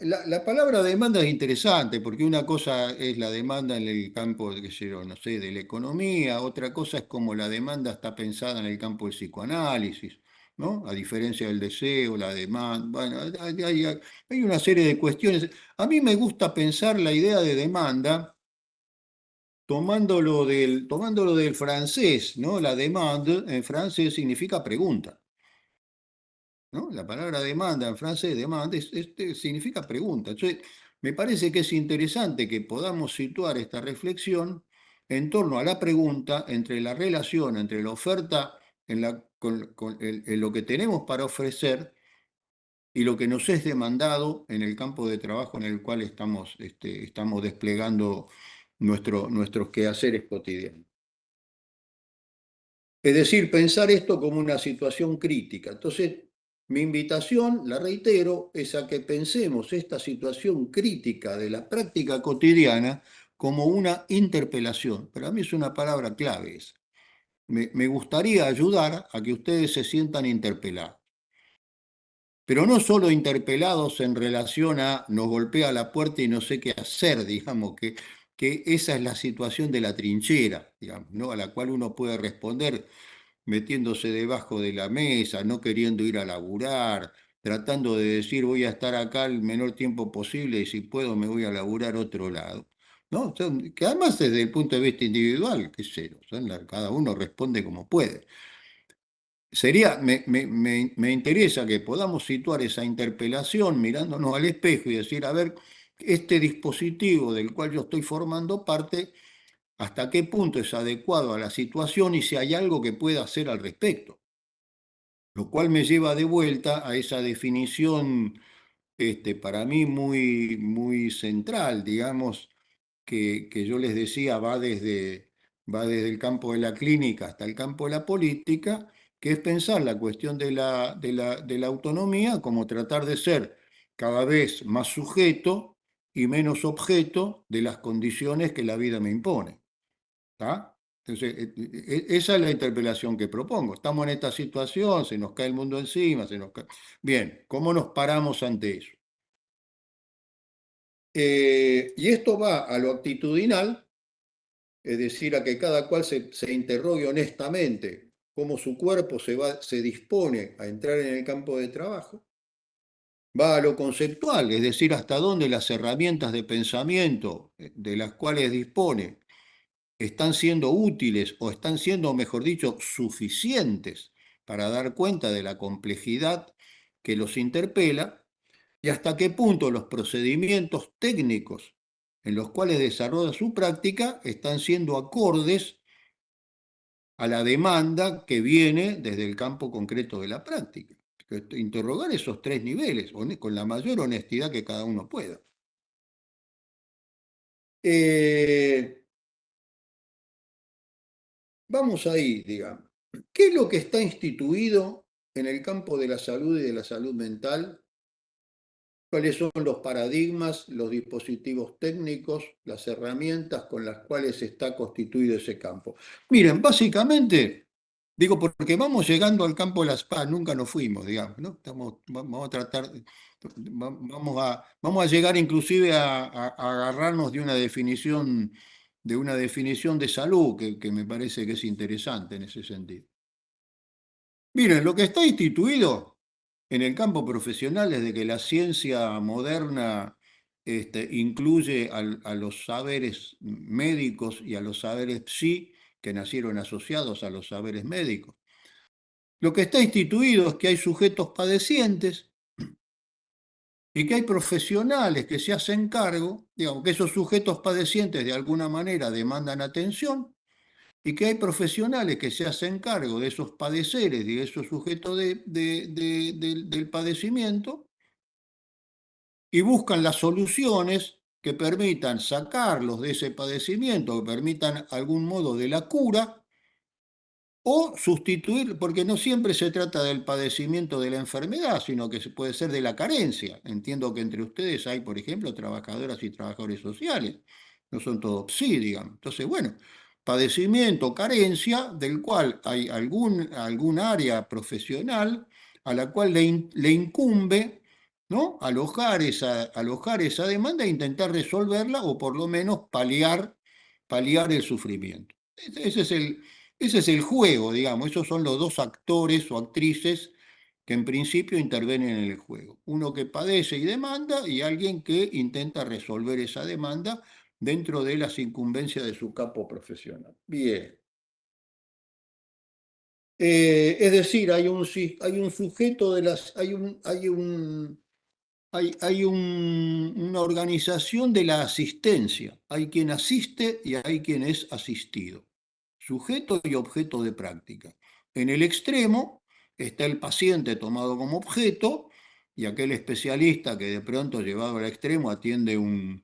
Speaker 2: La palabra demanda es interesante porque una cosa es la demanda en el campo, qué sé yo, no sé, de la economía, otra cosa es cómo la demanda está pensada en el campo del psicoanálisis, ¿no? A diferencia del deseo, la demanda, bueno, hay una serie de cuestiones. A mí me gusta pensar la idea de demanda tomándolo del francés, ¿no? La demande en francés significa pregunta. ¿No? La palabra demanda en francés, demande, significa pregunta. Entonces, me parece que es interesante que podamos situar esta reflexión en torno a la pregunta entre la relación entre la oferta en lo que tenemos para ofrecer y lo que nos es demandado en el campo de trabajo en el cual estamos desplegando nuestros quehaceres cotidianos. Es decir, pensar esto como una situación crítica. Entonces, mi invitación, la reitero, es a que pensemos esta situación crítica de la práctica cotidiana como una interpelación. Para mí es una palabra clave esa. Me gustaría ayudar a que ustedes se sientan interpelados. Pero no solo interpelados en relación a nos golpea la puerta y no sé qué hacer, digamos, que esa es la situación de la trinchera, digamos, ¿no? A la cual uno puede responder metiéndose debajo de la mesa, no queriendo ir a laburar, tratando de decir voy a estar acá el menor tiempo posible y si puedo me voy a laburar a otro lado. ¿No? Que además desde el punto de vista individual, qué sé yo, cada uno responde como puede. Me interesa que podamos situar esa interpelación mirándonos al espejo y decir, a ver, este dispositivo del cual yo estoy formando parte, hasta qué punto es adecuado a la situación y si hay algo que pueda hacer al respecto. Lo cual me lleva de vuelta a esa definición, para mí muy central, digamos, que yo les decía, va desde el campo de la clínica hasta el campo de la política, que es pensar la cuestión de la autonomía como tratar de ser cada vez más sujeto y menos objeto de las condiciones que la vida me impone. ¿Está? Entonces, esa es la interpelación que propongo. Estamos en esta situación, se nos cae el mundo encima, Bien, ¿cómo nos paramos ante eso? Y esto va a lo actitudinal, es decir, a que cada cual se interrogue honestamente cómo su cuerpo se dispone a entrar en el campo de trabajo. Va a lo conceptual, es decir, hasta dónde las herramientas de pensamiento de las cuales dispone están siendo útiles o están siendo, mejor dicho, suficientes para dar cuenta de la complejidad que los interpela y hasta qué punto los procedimientos técnicos en los cuales desarrolla su práctica están siendo acordes a la demanda que viene desde el campo concreto de la práctica. Interrogar esos tres niveles con la mayor honestidad que cada uno pueda. Vamos ahí, digamos. ¿Qué es lo que está instituido en el campo de la salud y de la salud mental? ¿Cuáles son los paradigmas, los dispositivos técnicos, las herramientas con las cuales está constituido ese campo? Miren, básicamente, digo, porque vamos llegando al campo de las paz, nunca nos fuimos, digamos, ¿no? Vamos a tratar, vamos a llegar inclusive a agarrarnos de una definición de salud que me parece que es interesante en ese sentido. Miren, lo que está instituido en el campo profesional es de que la ciencia moderna incluye a los saberes médicos y a los saberes psi que nacieron asociados a los saberes médicos. Lo que está instituido es que hay sujetos padecientes y que hay profesionales que se hacen cargo, digamos, que esos sujetos padecientes de alguna manera demandan atención y que hay profesionales que se hacen cargo de esos padeceres y de esos sujetos del padecimiento y buscan las soluciones que permitan sacarlos de ese padecimiento, que permitan algún modo de la cura o sustituir, porque no siempre se trata del padecimiento de la enfermedad, sino que puede ser de la carencia. Entiendo que entre ustedes hay, por ejemplo, trabajadoras y trabajadores sociales, no son todos psi, digamos. Entonces, bueno, padecimiento, carencia, del cual hay algún área profesional a la cual le incumbe, ¿no? Alojar esa demanda e intentar resolverla o por lo menos paliar el sufrimiento. Ese es ese es el juego, digamos. Esos son los dos actores o actrices que en principio intervienen en el juego. Uno que padece y demanda y alguien que intenta resolver esa demanda dentro de las incumbencias de su campo profesional. Bien. Es decir, hay un sujeto de las, hay un hay una organización de la asistencia. Hay quien asiste y hay quien es asistido. Sujeto y objeto de práctica. En el extremo está el paciente tomado como objeto y aquel especialista que de pronto llevado al extremo atiende un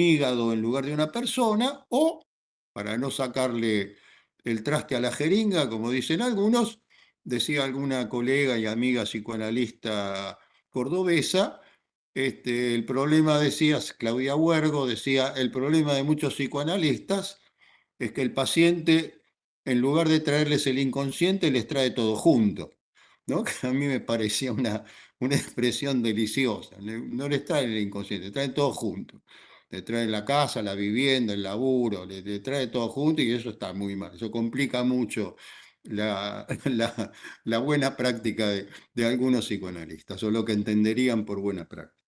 Speaker 2: hígado en lugar de una persona o, para no sacarle el traste a la jeringa, como dicen algunos, decía alguna colega y amiga psicoanalista cordobesa, el problema, decías, Claudia Huergo decía, el problema de muchos psicoanalistas es que el paciente, en lugar de traerles el inconsciente, les trae todo junto, ¿no? Que a mí me parecía una expresión deliciosa. No les trae el inconsciente, traen todo junto. Le traen la casa, la vivienda, el laburo, le trae todo junto y eso está muy mal. Eso complica mucho la buena práctica de algunos psicoanalistas, o lo que entenderían por buena práctica.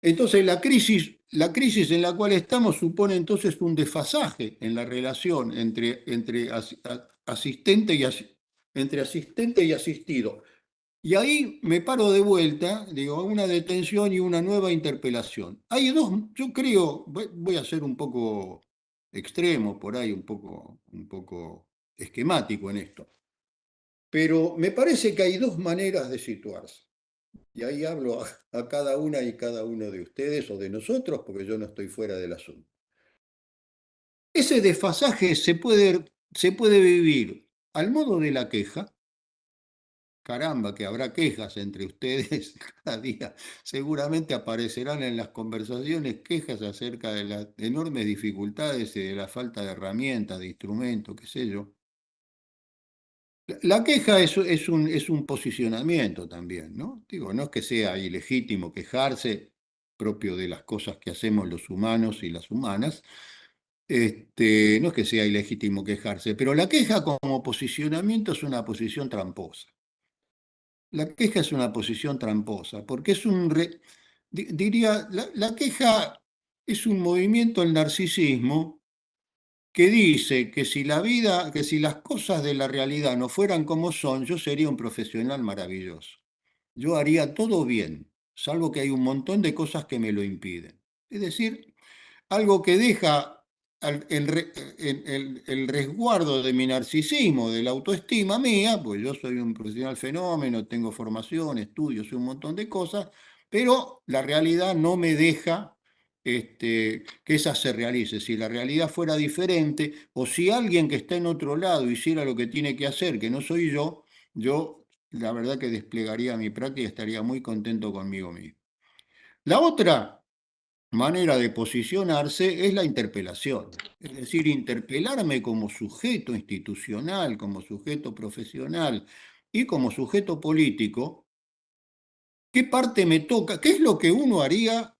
Speaker 2: Entonces la crisis en la cual estamos supone entonces un desfasaje en la relación entre asistente y asistido. Y ahí me paro de vuelta, digo, una detención y una nueva interpelación. Hay dos, yo creo, voy a ser un poco extremo por ahí, un poco esquemático en esto, pero me parece que hay dos maneras de situarse. Y ahí hablo a cada una y cada uno de ustedes o de nosotros, porque yo no estoy fuera del asunto. Ese desfasaje se puede vivir al modo de la queja. Caramba, que habrá quejas entre ustedes cada día. Seguramente aparecerán en las conversaciones quejas acerca de las enormes dificultades y de la falta de herramientas, de instrumentos, qué sé yo. La queja es un posicionamiento también, ¿no? Digo, no es que sea ilegítimo quejarse, propio de las cosas que hacemos los humanos y las humanas, no es que sea ilegítimo quejarse, pero la queja como posicionamiento es una posición tramposa. La queja es una posición tramposa, porque es diría, la queja es un movimiento al narcisismo que dice que si la vida, que si las cosas de la realidad no fueran como son, yo sería un profesional maravilloso. Yo haría todo bien, salvo que hay un montón de cosas que me lo impiden. Es decir, algo que deja el resguardo de mi narcisismo, de la autoestima mía, pues yo soy un profesional fenómeno, tengo formación, estudios y un montón de cosas, pero la realidad no me deja que esa se realice. Si la realidad fuera diferente, o si alguien que está en otro lado hiciera lo que tiene que hacer, que no soy yo la verdad que desplegaría mi práctica y estaría muy contento conmigo mismo. La otra manera de posicionarse es la interpelación, es decir, interpelarme como sujeto institucional, como sujeto profesional y como sujeto político, qué parte me toca, qué es lo que uno haría,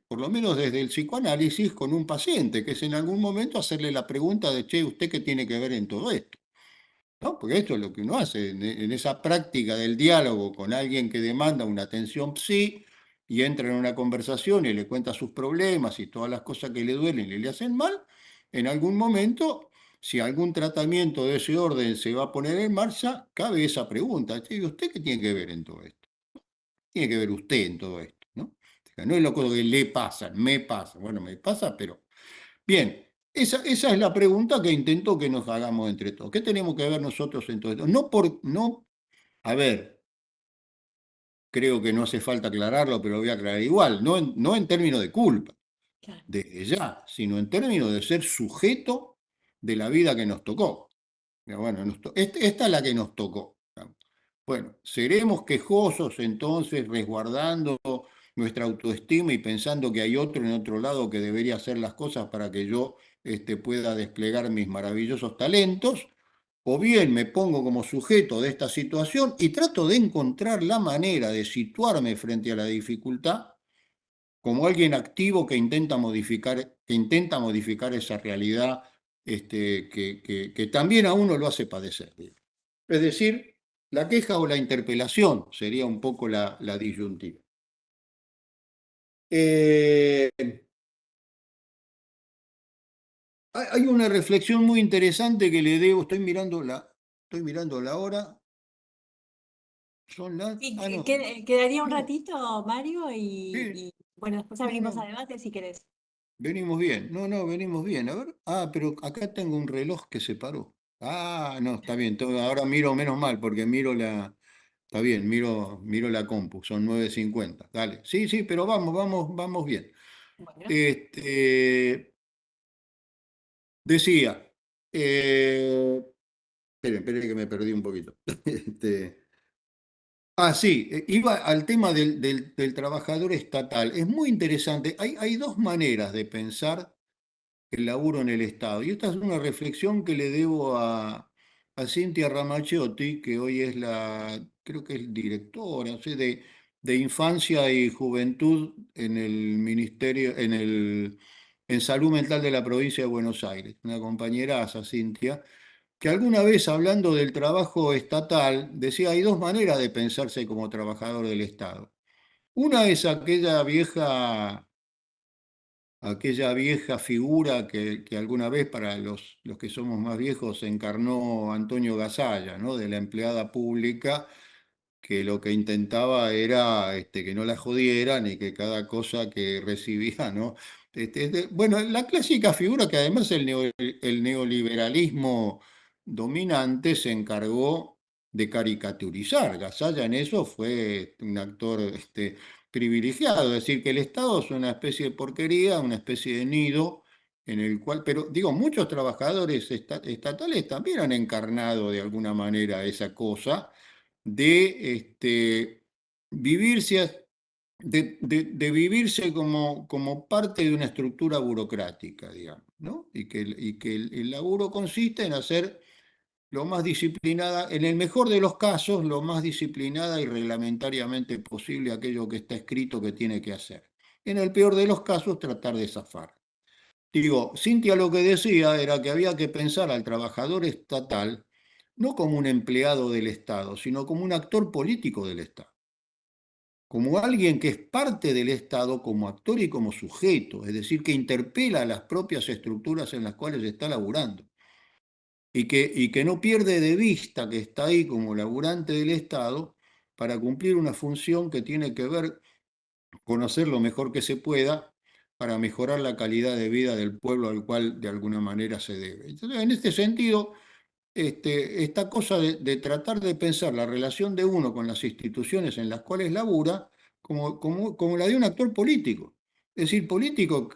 Speaker 2: por lo menos desde el psicoanálisis, con un paciente, que es en algún momento hacerle la pregunta de, che, ¿usted qué tiene que ver en todo esto? ¿No? Porque esto es lo que uno hace en esa práctica del diálogo con alguien que demanda una atención psi y entra en una conversación y le cuenta sus problemas y todas las cosas que le duelen y le hacen mal, en algún momento, si algún tratamiento de ese orden se va a poner en marcha, cabe esa pregunta. ¿Y usted qué tiene que ver en todo esto? Tiene que ver usted en todo esto, ¿no? No es lo que le pasa, me pasa. Bueno, me pasa, pero bien, esa es la pregunta que intento que nos hagamos entre todos. ¿Qué tenemos que ver nosotros en todo esto? A ver, creo que no hace falta aclararlo, pero lo voy a aclarar igual, no en términos de culpa,
Speaker 1: Claro.
Speaker 2: desde ya, sino en términos de ser sujeto de la vida que nos tocó. Pero bueno, esta es la que nos tocó. Bueno, seremos quejosos entonces, resguardando nuestra autoestima y pensando que hay otro en otro lado que debería hacer las cosas para que yo pueda desplegar mis maravillosos talentos, o bien me pongo como sujeto de esta situación y trato de encontrar la manera de situarme frente a la dificultad como alguien activo que intenta modificar esa realidad que también a uno lo hace padecer. Es decir, la queja o la interpelación sería un poco la disyuntiva. Eh, Hay una reflexión muy interesante que le debo, estoy mirando la hora, Son las...
Speaker 1: Y
Speaker 2: Ah, no.
Speaker 1: quedaría un
Speaker 2: No,
Speaker 1: ratito, Mario,
Speaker 2: sí,
Speaker 1: bueno, después
Speaker 2: no,
Speaker 1: abrimos a
Speaker 2: no.
Speaker 1: debate si querés.
Speaker 2: Venimos bien. No, no, venimos bien. A ver. Ah, pero acá tengo un reloj que se paró. Ah, no, está bien. Ahora miro menos mal porque miro la... Está bien, miro la compu. Son 9:50. Dale. Sí, sí, pero vamos bien.
Speaker 1: Bueno,
Speaker 2: Este, decía, esperen que me perdí un poquito. Sí, iba al tema del trabajador estatal. Es muy interesante. Hay dos maneras de pensar el laburo en el Estado. Y esta es una reflexión que le debo a Cintia Ramaciotti, que hoy es creo que es directora, no sé, de Infancia y Juventud en el Ministerio, en Salud Mental de la provincia de Buenos Aires. Una compañeraza, Cintia, que alguna vez hablando del trabajo estatal, decía, hay dos maneras de pensarse como trabajador del Estado. Una es aquella vieja figura que alguna vez para los que somos más viejos encarnó Antonio Gasalla, ¿no? De la empleada pública que lo que intentaba era que no la jodieran y que cada cosa que recibía, ¿no? Bueno, la clásica figura que además el neoliberalismo dominante se encargó de caricaturizar. Gasalla en eso fue un actor privilegiado, es decir, que el Estado es una especie de porquería, una especie de nido en el cual, pero digo, muchos trabajadores estatales también han encarnado de alguna manera esa cosa de vivirse, de vivirse como parte de una estructura burocrática, digamos, ¿no? Y que el laburo consiste en hacer lo más disciplinada, en el mejor de los casos, lo más disciplinada y reglamentariamente posible aquello que está escrito que tiene que hacer. En el peor de los casos, tratar de zafar. Digo, Cintia lo que decía era que había que pensar al trabajador estatal no como un empleado del Estado, sino como un actor político del Estado, como alguien que es parte del Estado como actor y como sujeto, es decir, que interpela a las propias estructuras en las cuales está laburando y que no pierde de vista que está ahí como laburante del Estado para cumplir una función que tiene que ver con hacer lo mejor que se pueda para mejorar la calidad de vida del pueblo al cual de alguna manera se debe. Entonces, en este sentido, esta cosa de tratar de pensar la relación de uno con las instituciones en las cuales labura como la de un actor político. Es decir, político,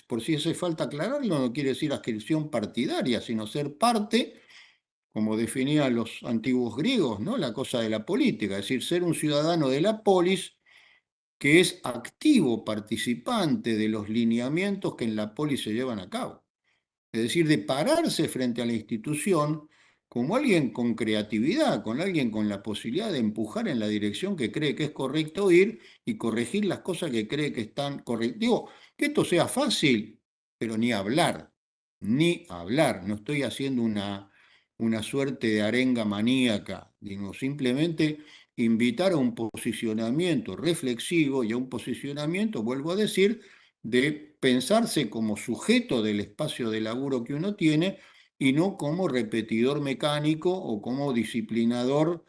Speaker 2: por si hace falta aclararlo, no quiere decir adscripción partidaria, sino ser parte, como definían los antiguos griegos, ¿no? La cosa de la política, es decir, ser un ciudadano de la polis que es activo participante de los lineamientos que en la polis se llevan a cabo. Es decir, de pararse frente a la institución como alguien con creatividad, con alguien con la posibilidad de empujar en la dirección que cree que es correcto ir y corregir las cosas que cree que están correctas. Digo, que esto sea fácil, pero ni hablar. No estoy haciendo una suerte de arenga maníaca, digo, simplemente invitar a un posicionamiento reflexivo y a un posicionamiento, vuelvo a decir, de pensarse como sujeto del espacio de laburo que uno tiene y no como repetidor mecánico o como disciplinado,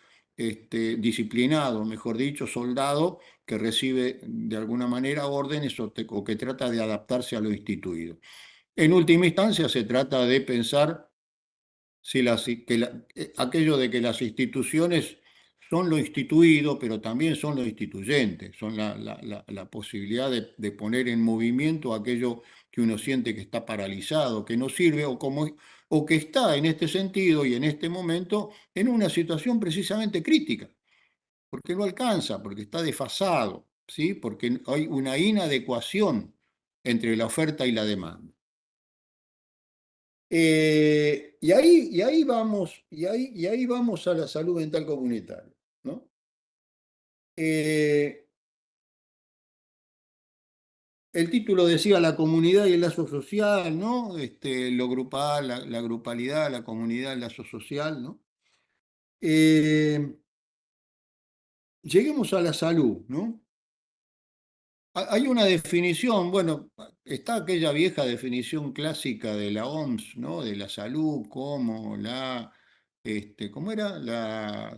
Speaker 2: mejor dicho, soldado que recibe de alguna manera órdenes o que trata de adaptarse a lo instituido. En última instancia, se trata de pensar si aquello de que las instituciones son lo instituido, pero también son lo instituyente, son la posibilidad de poner en movimiento aquello que uno siente que está paralizado, que no sirve, o que está en este sentido y en este momento en una situación precisamente crítica, porque no alcanza, porque está desfasado, ¿sí? Porque hay una inadecuación entre la oferta y la demanda. Y ahí vamos a la salud mental comunitaria, ¿no? Eh, el título decía la comunidad y el lazo social, ¿no? Lo grupal, la grupalidad, la comunidad, el lazo social, ¿no? Eh, lleguemos a la salud, ¿no? Hay una definición, bueno, está aquella vieja definición clásica de la OMS, ¿no? De la salud como ¿cómo era?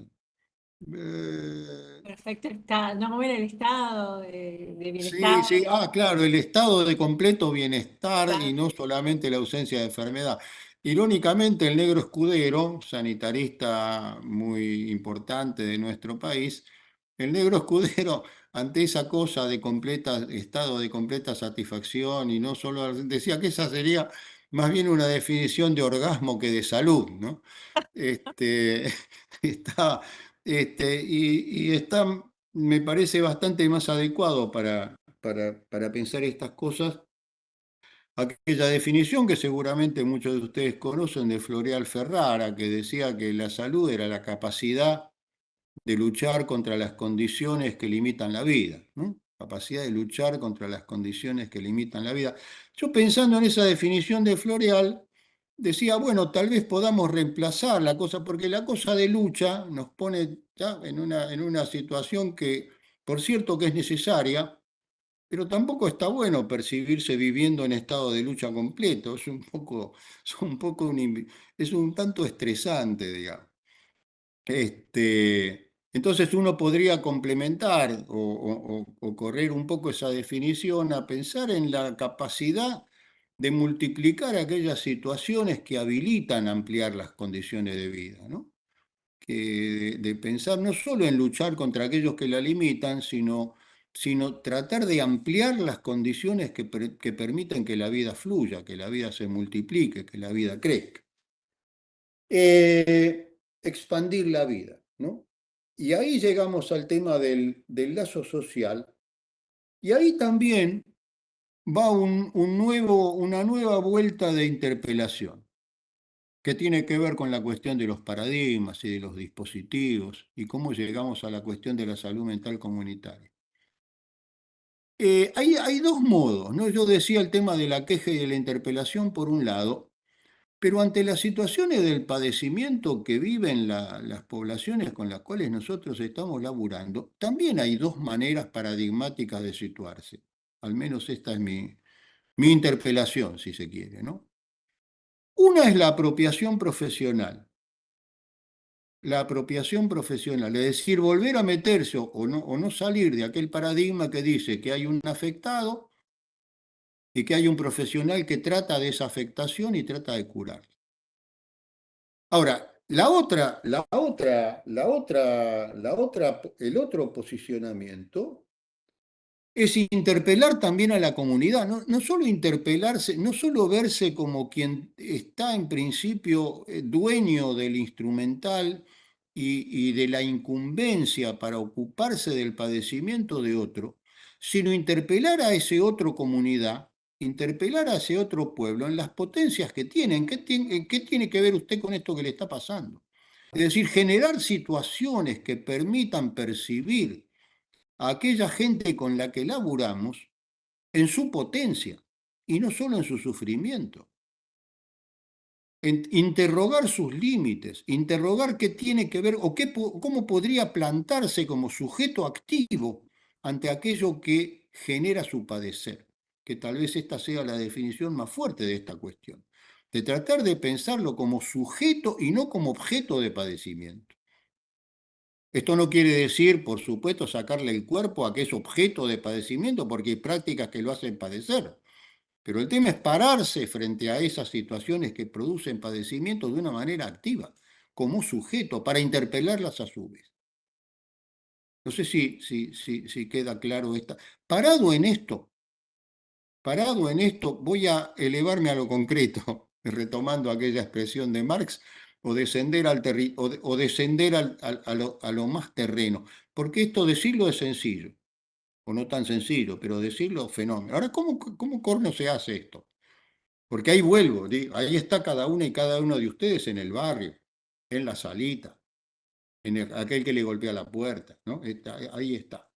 Speaker 2: Eh,
Speaker 1: Perfecto estado, no, ¿cómo era el estado de
Speaker 2: Sí,
Speaker 1: bienestar?
Speaker 2: sí, claro, el estado de completo bienestar y
Speaker 1: Está-
Speaker 2: no solamente la ausencia de enfermedad. Irónicamente, el negro Escudero, sanitarista muy importante de nuestro país, el negro Escudero, ante esa cosa de completa, estado de completa satisfacción y no solo, decía que esa sería más bien una definición de orgasmo que de salud, ¿no? Este, está, y está, me parece bastante más adecuado para pensar estas cosas aquella definición que seguramente muchos de ustedes conocen de Floreal Ferrara, que decía que la salud era la capacidad de luchar contra las condiciones que limitan la vida, ¿no? Capacidad de luchar contra las condiciones que limitan la vida. Yo pensando en esa definición de Floreal, decía, bueno, tal vez podamos reemplazar la cosa, porque la cosa de lucha nos pone ya en una situación que, por cierto, que es necesaria, pero tampoco está bueno percibirse viviendo en estado de lucha completo. Es un poco es un tanto estresante, digamos. Entonces uno podría complementar o correr un poco esa definición a pensar en la capacidad de multiplicar aquellas situaciones que habilitan ampliar las condiciones de vida, ¿no? De pensar no solo en luchar contra aquellos que la limitan, sino tratar de ampliar las condiciones que permiten que la vida fluya, que la vida se multiplique, que la vida crezca. Expandir la vida, ¿no? Y ahí llegamos al tema del lazo social, y ahí también va una nueva vuelta de interpelación, que tiene que ver con la cuestión de los paradigmas y de los dispositivos y cómo llegamos a la cuestión de la salud mental comunitaria. Hay dos modos, ¿no? Yo decía el tema de la queja y de la interpelación por un lado, pero ante las situaciones del padecimiento que viven las poblaciones con las cuales nosotros estamos laburando, también hay dos maneras paradigmáticas de situarse. Al menos esta es mi interpelación, si se quiere, ¿no? Una es la apropiación profesional. La apropiación profesional, es decir, volver a meterse o no salir de aquel paradigma que dice que hay un afectado y que hay un profesional que trata de esa afectación y trata de curar. Ahora, el otro posicionamiento es interpelar también a la comunidad, no, no solo interpelarse, no solo verse como quien está en principio dueño del instrumental y de la incumbencia para ocuparse del padecimiento de otro, sino interpelar a ese otro comunidad, interpelar a ese otro pueblo en las potencias que tienen. ¿Qué tiene que ver usted con esto que le está pasando? Es decir, generar situaciones que permitan percibir a aquella gente con la que laburamos en su potencia y no solo en su sufrimiento. Interrogar sus límites, interrogar qué tiene que ver o cómo podría plantarse como sujeto activo ante aquello que genera su padecer, que tal vez esta sea la definición más fuerte de esta cuestión, de tratar de pensarlo como sujeto y no como objeto de padecimiento. Esto no quiere decir, por supuesto, sacarle el cuerpo a que es objeto de padecimiento, porque hay prácticas que lo hacen padecer. Pero el tema es pararse frente a esas situaciones que producen padecimiento de una manera activa, como sujeto, para interpelarlas a su vez. No sé si queda claro esta. Parado en esto, Parado en esto, voy a elevarme a lo concreto, retomando aquella expresión de Marx, o descender, o descender a lo más terreno. Porque esto decirlo es sencillo, o no tan sencillo, pero decirlo es fenómeno. Ahora, ¿cómo corno se hace esto? Porque ahí vuelvo, ahí está cada una y cada uno de ustedes en el barrio, en la salita, aquel que le golpea la puerta, ¿no? Ahí está.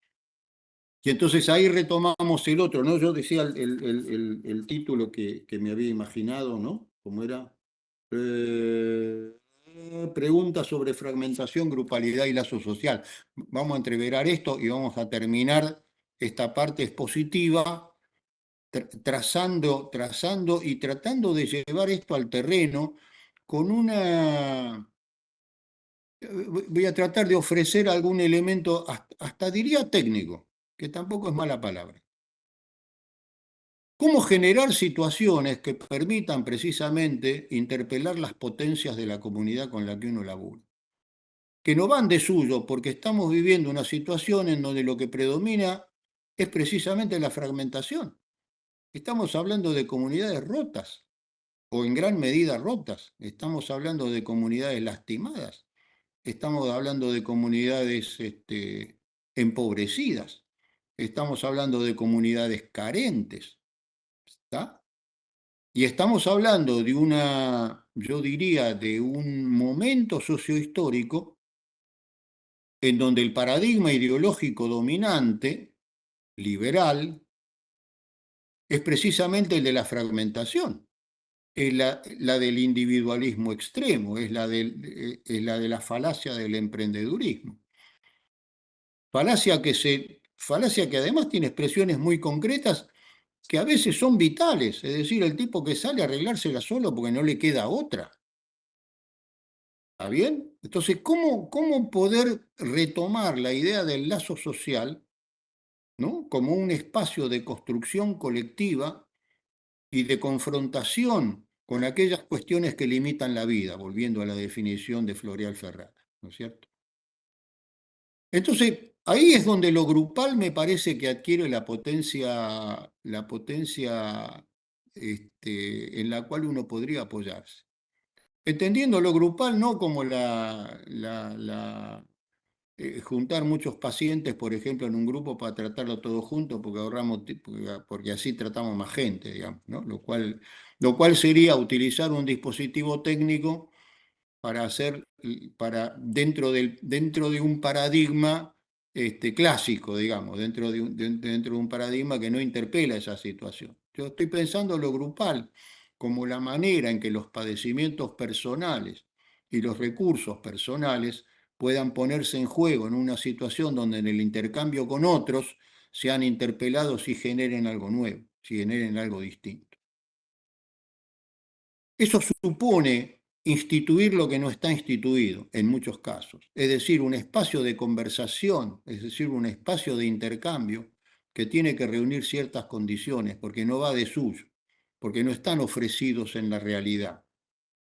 Speaker 2: Y entonces ahí retomamos el otro, ¿no? Yo decía el título que me había imaginado, ¿no? ¿Cómo era? Eh, Preguntas sobre fragmentación, grupalidad y lazo social. Vamos a entreverar esto y vamos a terminar esta parte expositiva trazando y tratando de llevar esto al terreno con voy a tratar de ofrecer algún elemento, hasta diría técnico, que tampoco es mala palabra. ¿Cómo generar situaciones que permitan precisamente interpelar las potencias de la comunidad con la que uno labura? Que no van de suyo, porque estamos viviendo una situación en donde lo que predomina es precisamente la fragmentación. Estamos hablando de comunidades rotas, o en gran medida rotas. Estamos hablando de comunidades lastimadas. Estamos hablando de comunidades empobrecidas. Estamos hablando de comunidades carentes. ¿Está? Y estamos hablando de yo diría, de un momento sociohistórico en donde el paradigma ideológico dominante, liberal, es precisamente el de la fragmentación, es la del individualismo extremo, es la de la falacia del emprendedurismo. Falacia que además tiene expresiones muy concretas que a veces son vitales, es decir, el tipo que sale a arreglársela solo porque no le queda otra. ¿Está bien? Entonces, ¿cómo poder retomar la idea del lazo social, ¿no? Como un espacio de construcción colectiva y de confrontación con aquellas cuestiones que limitan la vida, volviendo a la definición de Floreal Ferrara, ¿no es cierto? Entonces, ahí es donde lo grupal me parece que adquiere la potencia en la cual uno podría apoyarse. Entendiendo lo grupal no como juntar muchos pacientes, por ejemplo, en un grupo para tratarlo todo junto, porque ahorramos, porque así tratamos más gente, digamos, ¿no? Lo cual sería utilizar un dispositivo técnico para hacer, dentro de un paradigma clásico, digamos, dentro de un paradigma que no interpela esa situación. Yo estoy pensando lo grupal como la manera en que los padecimientos personales y los recursos personales puedan ponerse en juego en una situación donde en el intercambio con otros sean interpelados y generen algo nuevo, si generen algo distinto. Eso supone instituir lo que no está instituido en muchos casos, es decir, un espacio de conversación, es decir, un espacio de intercambio que tiene que reunir ciertas condiciones, porque no va de suyo, porque no están ofrecidos en la realidad.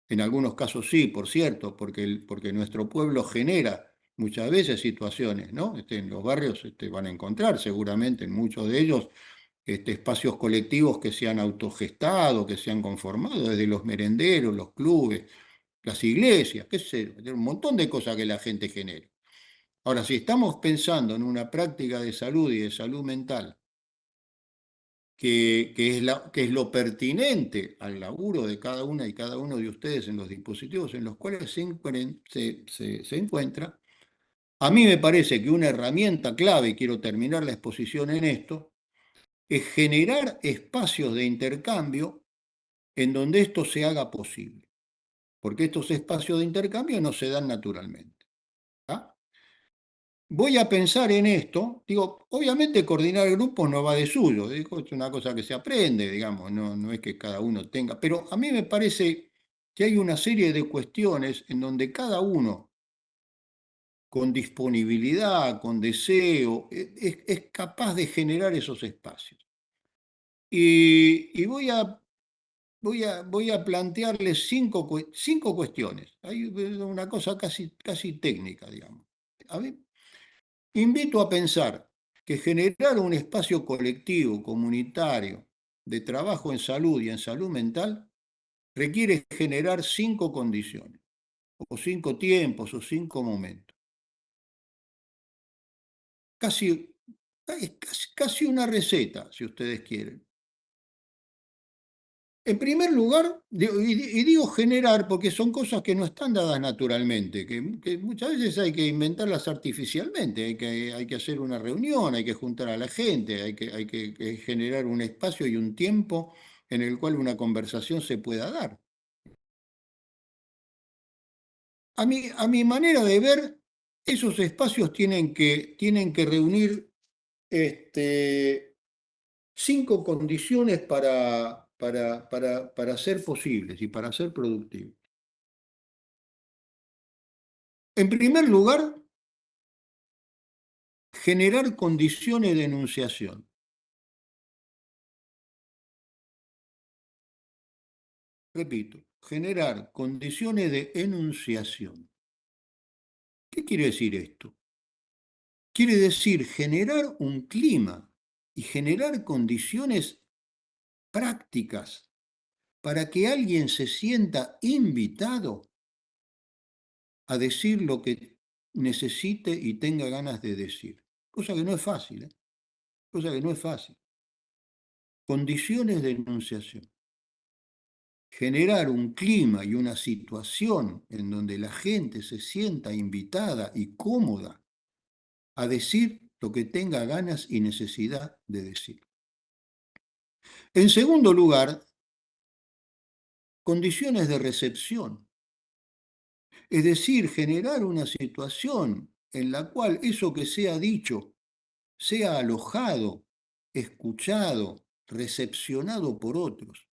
Speaker 2: En algunos casos sí, por cierto, porque nuestro pueblo genera muchas veces situaciones, ¿no? En los barrios van a encontrar seguramente en muchos de ellos espacios colectivos que se han autogestado, que se han conformado, desde los merenderos, los clubes, las iglesias, qué sé, un montón de cosas que la gente genera. Ahora, si estamos pensando en una práctica de salud y de salud mental, que es lo pertinente al laburo de cada una y cada uno de ustedes en los dispositivos en los cuales se encuentra, a mí me parece que una herramienta clave, y quiero terminar la exposición en esto, es generar espacios de intercambio en donde esto se haga posible, porque estos espacios de intercambio no se dan naturalmente. ¿Ah? Voy a pensar en esto, digo, obviamente coordinar grupos no va de suyo, digo, es una cosa que se aprende, digamos, no es que cada uno tenga, pero a mí me parece que hay una serie de cuestiones en donde cada uno, con disponibilidad, con deseo, es capaz de generar esos espacios. Y voy a plantearles cinco cuestiones. Hay una cosa casi técnica, digamos. A ver, invito a pensar que generar un espacio colectivo, comunitario, de trabajo en salud y en salud mental, requiere generar cinco condiciones, o cinco tiempos, o cinco momentos. Es casi una receta, si ustedes quieren. En primer lugar, y digo generar porque son cosas que no están dadas naturalmente, que muchas veces hay que inventarlas artificialmente, hay que hacer una reunión, hay que juntar a la gente, hay que generar un espacio y un tiempo en el cual una conversación se pueda dar. A mi manera de ver, esos espacios tienen que reunir cinco condiciones para ser posibles y para ser productivos. En primer lugar, generar condiciones de enunciación. Repito, generar condiciones de enunciación. ¿Qué quiere decir esto? Quiere decir generar un clima y generar condiciones prácticas para que alguien se sienta invitado a decir lo que necesite y tenga ganas de decir. Cosa que no es fácil, ¿eh? Cosa que no es fácil. Condiciones de enunciación. Generar un clima y una situación en donde la gente se sienta invitada y cómoda a decir lo que tenga ganas y necesidad de decir. En segundo lugar, condiciones de recepción. Es decir, generar una situación en la cual eso que sea dicho sea alojado, escuchado, recepcionado por otros.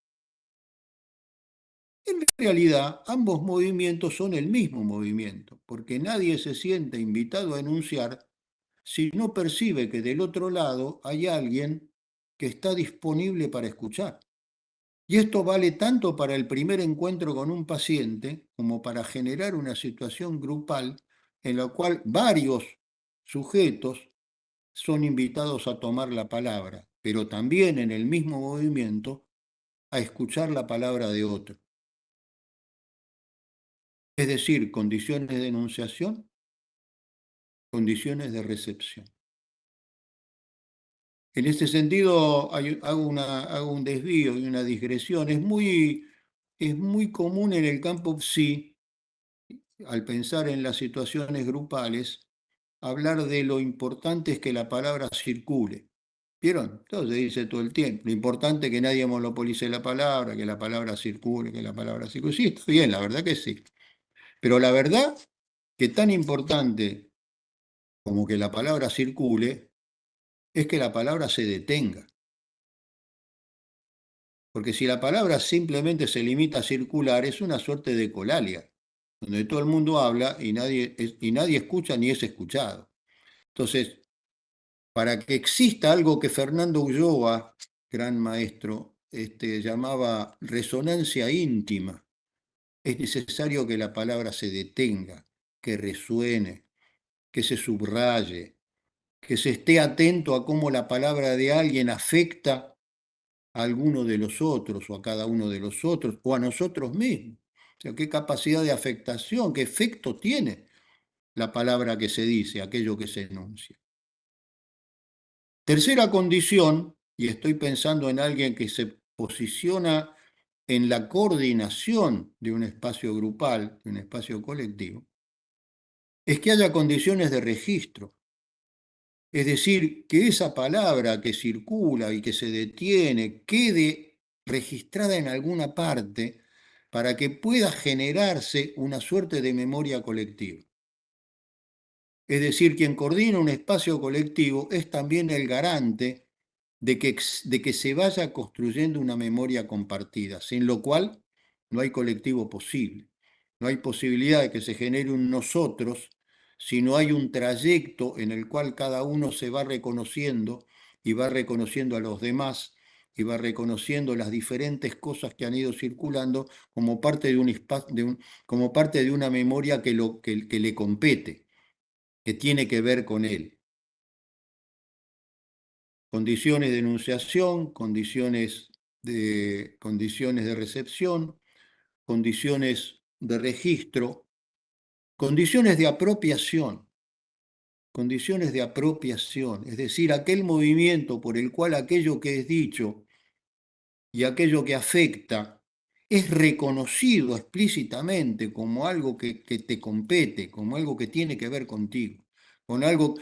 Speaker 2: En realidad, ambos movimientos son el mismo movimiento, porque nadie se siente invitado a enunciar si no percibe que del otro lado hay alguien que está disponible para escuchar. Y esto vale tanto para el primer encuentro con un paciente como para generar una situación grupal en la cual varios sujetos son invitados a tomar la palabra, pero también en el mismo movimiento a escuchar la palabra de otro. Es decir, condiciones de enunciación, condiciones de recepción. En este sentido, hago un desvío y una digresión. Es muy común en el campo psi, al pensar en las situaciones grupales, hablar de lo importante es que la palabra circule. ¿Vieron? Todo se dice todo el tiempo. Lo importante es que nadie monopolice la palabra, que la palabra circule, que la palabra circule. Sí, está bien, la verdad que sí. Pero la verdad que tan importante como que la palabra circule es que la palabra se detenga. Porque si la palabra simplemente se limita a circular, es una suerte de colalia, donde todo el mundo habla y nadie escucha ni es escuchado. Entonces, para que exista algo que Fernando Ulloa, gran maestro, llamaba resonancia íntima, es necesario que la palabra se detenga, que resuene, que se subraye, que se esté atento a cómo la palabra de alguien afecta a alguno de los otros o a cada uno de los otros o a nosotros mismos. O sea, qué capacidad de afectación, qué efecto tiene la palabra que se dice, aquello que se enuncia. Tercera condición, y estoy pensando en alguien que se posiciona en la coordinación de un espacio grupal, de un espacio colectivo, es que haya condiciones de registro. Es decir, que esa palabra que circula y que se detiene quede registrada en alguna parte para que pueda generarse una suerte de memoria colectiva. Es decir, quien coordina un espacio colectivo es también el garante de que se vaya construyendo una memoria compartida, sin lo cual no hay colectivo posible. No hay posibilidad de que se genere un nosotros si no hay un trayecto en el cual cada uno se va reconociendo y va reconociendo a los demás y va reconociendo las diferentes cosas que han ido circulando como parte como parte de una memoria que le compete, que tiene que ver con él. Condiciones de enunciación, condiciones de recepción, condiciones de registro, condiciones de apropiación. Condiciones de apropiación, es decir, aquel movimiento por el cual aquello que es dicho y aquello que afecta es reconocido explícitamente como algo que te compete, como algo que tiene que ver contigo, con algo,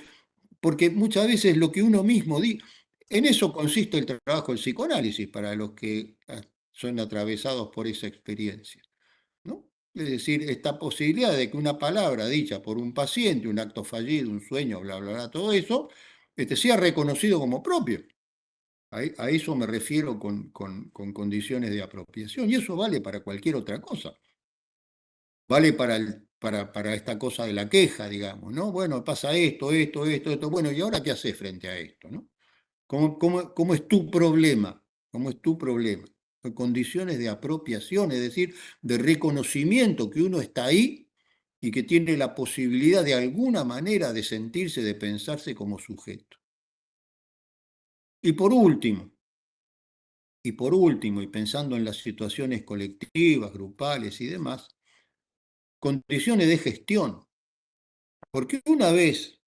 Speaker 2: porque muchas veces lo que uno mismo dice, en eso consiste el trabajo del psicoanálisis para los que son atravesados por esa experiencia, ¿no? Es decir, esta posibilidad de que una palabra dicha por un paciente, un acto fallido, un sueño, bla, bla, bla, todo eso, sea reconocido como propio. A eso me refiero con condiciones de apropiación, y eso vale para cualquier otra cosa. Vale para para esta cosa de la queja, digamos, ¿no? Bueno, pasa esto, esto, esto, esto. Bueno, ¿y ahora qué haces frente a esto, no? ¿Cómo es tu problema? ¿Cómo es tu problema? En condiciones de apropiación, es decir, de reconocimiento que uno está ahí y que tiene la posibilidad de alguna manera de sentirse, de pensarse como sujeto. Y por último, y pensando en las situaciones colectivas, grupales y demás, condiciones de gestión. Porque una vez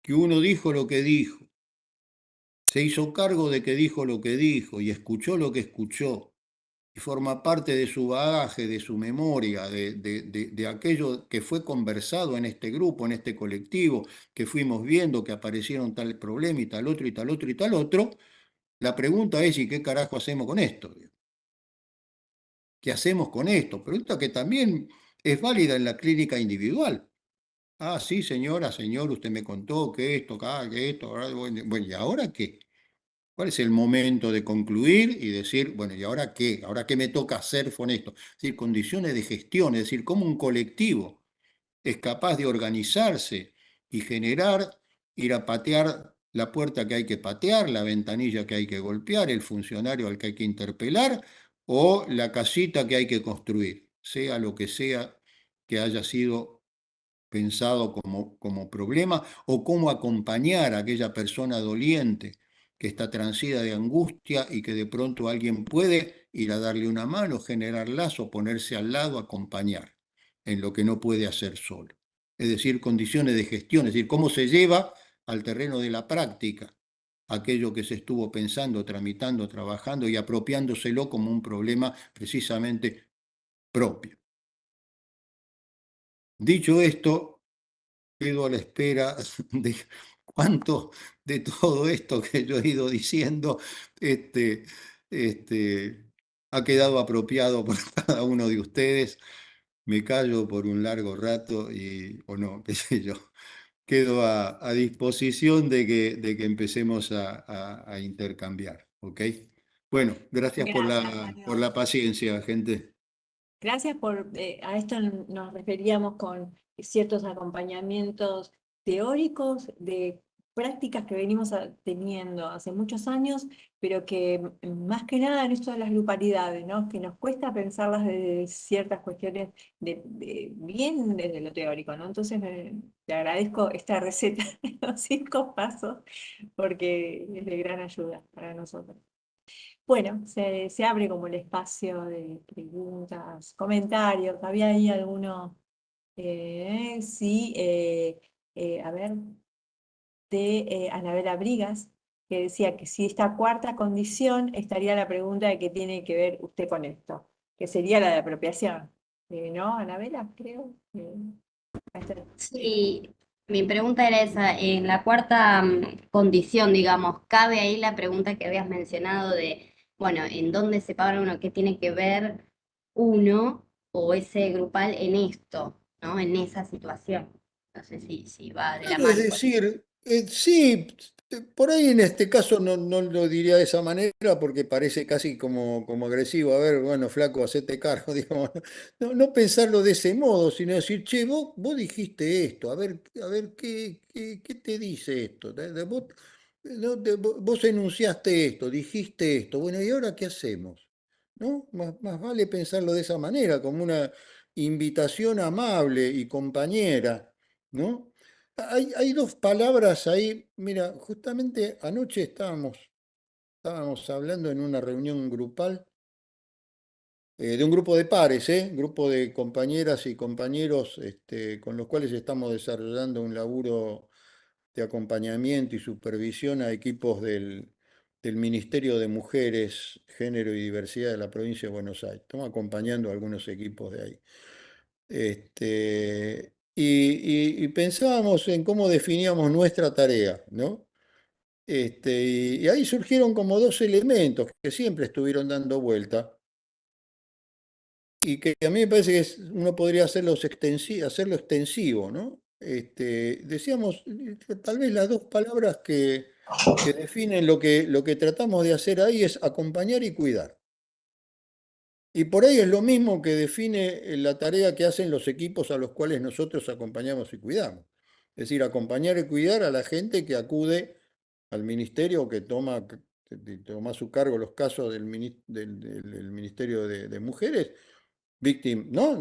Speaker 2: que uno dijo lo que dijo, se hizo cargo de que dijo lo que dijo y escuchó lo que escuchó, y forma parte de su bagaje, de su memoria, de aquello que fue conversado en este grupo, en este colectivo, que fuimos viendo que aparecieron tal problema y tal otro y tal otro y tal otro, la pregunta es, ¿y qué carajo hacemos con esto? ¿Qué hacemos con esto? Pregunta que también es válida en la clínica individual. Ah, sí, señora, señor, usted me contó que esto, que esto, bueno, ¿y ahora qué? ¿Cuál es el momento de concluir y decir, bueno, ¿y ahora qué? ¿Ahora qué me toca hacer con esto? Es decir, condiciones de gestión, es decir, cómo un colectivo es capaz de organizarse y generar, ir a patear la puerta que hay que patear, la ventanilla que hay que golpear, el funcionario al que hay que interpelar o la casita que hay que construir, sea lo que sea que haya sido pensado como problema o cómo acompañar a aquella persona doliente que está transida de angustia y que de pronto alguien puede ir a darle una mano, generar lazo, ponerse al lado, acompañar en lo que no puede hacer solo. Es decir, condiciones de gestión, es decir, cómo se lleva al terreno de la práctica aquello que se estuvo pensando, tramitando, trabajando y apropiándoselo como un problema precisamente propio. Dicho esto, quedo a la espera de cuánto de todo esto que yo he ido diciendo este, ha quedado apropiado por cada uno de ustedes. Me callo por un largo rato o no, qué sé yo. Quedo a disposición de que empecemos a intercambiar, ¿ok? Bueno, gracias
Speaker 1: Gracias,
Speaker 2: por
Speaker 1: Mario.
Speaker 2: la paciencia, gente.
Speaker 1: Gracias por, a esto nos referíamos con ciertos acompañamientos teóricos de prácticas que venimos teniendo hace muchos años, pero que más que nada en esto de las grupalidades, ¿no? Que nos cuesta pensarlas desde ciertas cuestiones bien desde lo teórico, ¿no? Entonces te agradezco esta receta de los 5 pasos porque es de gran ayuda para nosotros. Bueno, se abre como el espacio de preguntas, comentarios. Había ahí alguno, sí, a ver, de Anabela Brigas, que decía que si esta cuarta condición estaría la pregunta de qué tiene que ver usted con esto, que sería la de apropiación. ¿No, Anabela? Creo. Ahí está.
Speaker 3: Sí, mi pregunta era esa, en la cuarta condición, digamos, ¿cabe ahí la pregunta que habías mencionado de, bueno, en dónde se para uno, qué tiene que ver uno o ese grupal en esto, ¿no? En esa situación. No sé si va de la
Speaker 2: Claro, es
Speaker 3: mano con eso.
Speaker 2: decir, sí, por ahí en este caso no lo diría de esa manera porque parece casi como agresivo. A ver, bueno, flaco, hacete cargo, digamos. No pensarlo de ese modo, sino decir, che, vos dijiste esto, a ver qué te dice esto. Vos, no, vos enunciaste esto, dijiste esto, bueno, ¿y ahora qué hacemos? ¿No? Más vale pensarlo de esa manera, como una invitación amable y compañera, ¿no? Hay dos palabras ahí. Mira, justamente anoche estábamos hablando en una reunión grupal de un grupo de pares, grupo de compañeras y compañeros con los cuales estamos desarrollando un laburo de acompañamiento y supervisión a equipos del Ministerio de Mujeres, Género y Diversidad de la provincia de Buenos Aires. Estamos acompañando a algunos equipos de ahí. Y pensábamos en cómo definíamos nuestra tarea, ¿no? Y ahí surgieron como dos elementos que siempre estuvieron dando vuelta y que a mí me parece que uno podría hacerlo extensivo, ¿no? Decíamos, tal vez las dos palabras que definen lo que tratamos de hacer ahí es acompañar y cuidar. Y por ahí es lo mismo que define la tarea que hacen los equipos a los cuales nosotros acompañamos y cuidamos. Es decir, acompañar y cuidar a la gente que acude al ministerio o que toma a su cargo los casos del Ministerio de Mujeres, ¿no?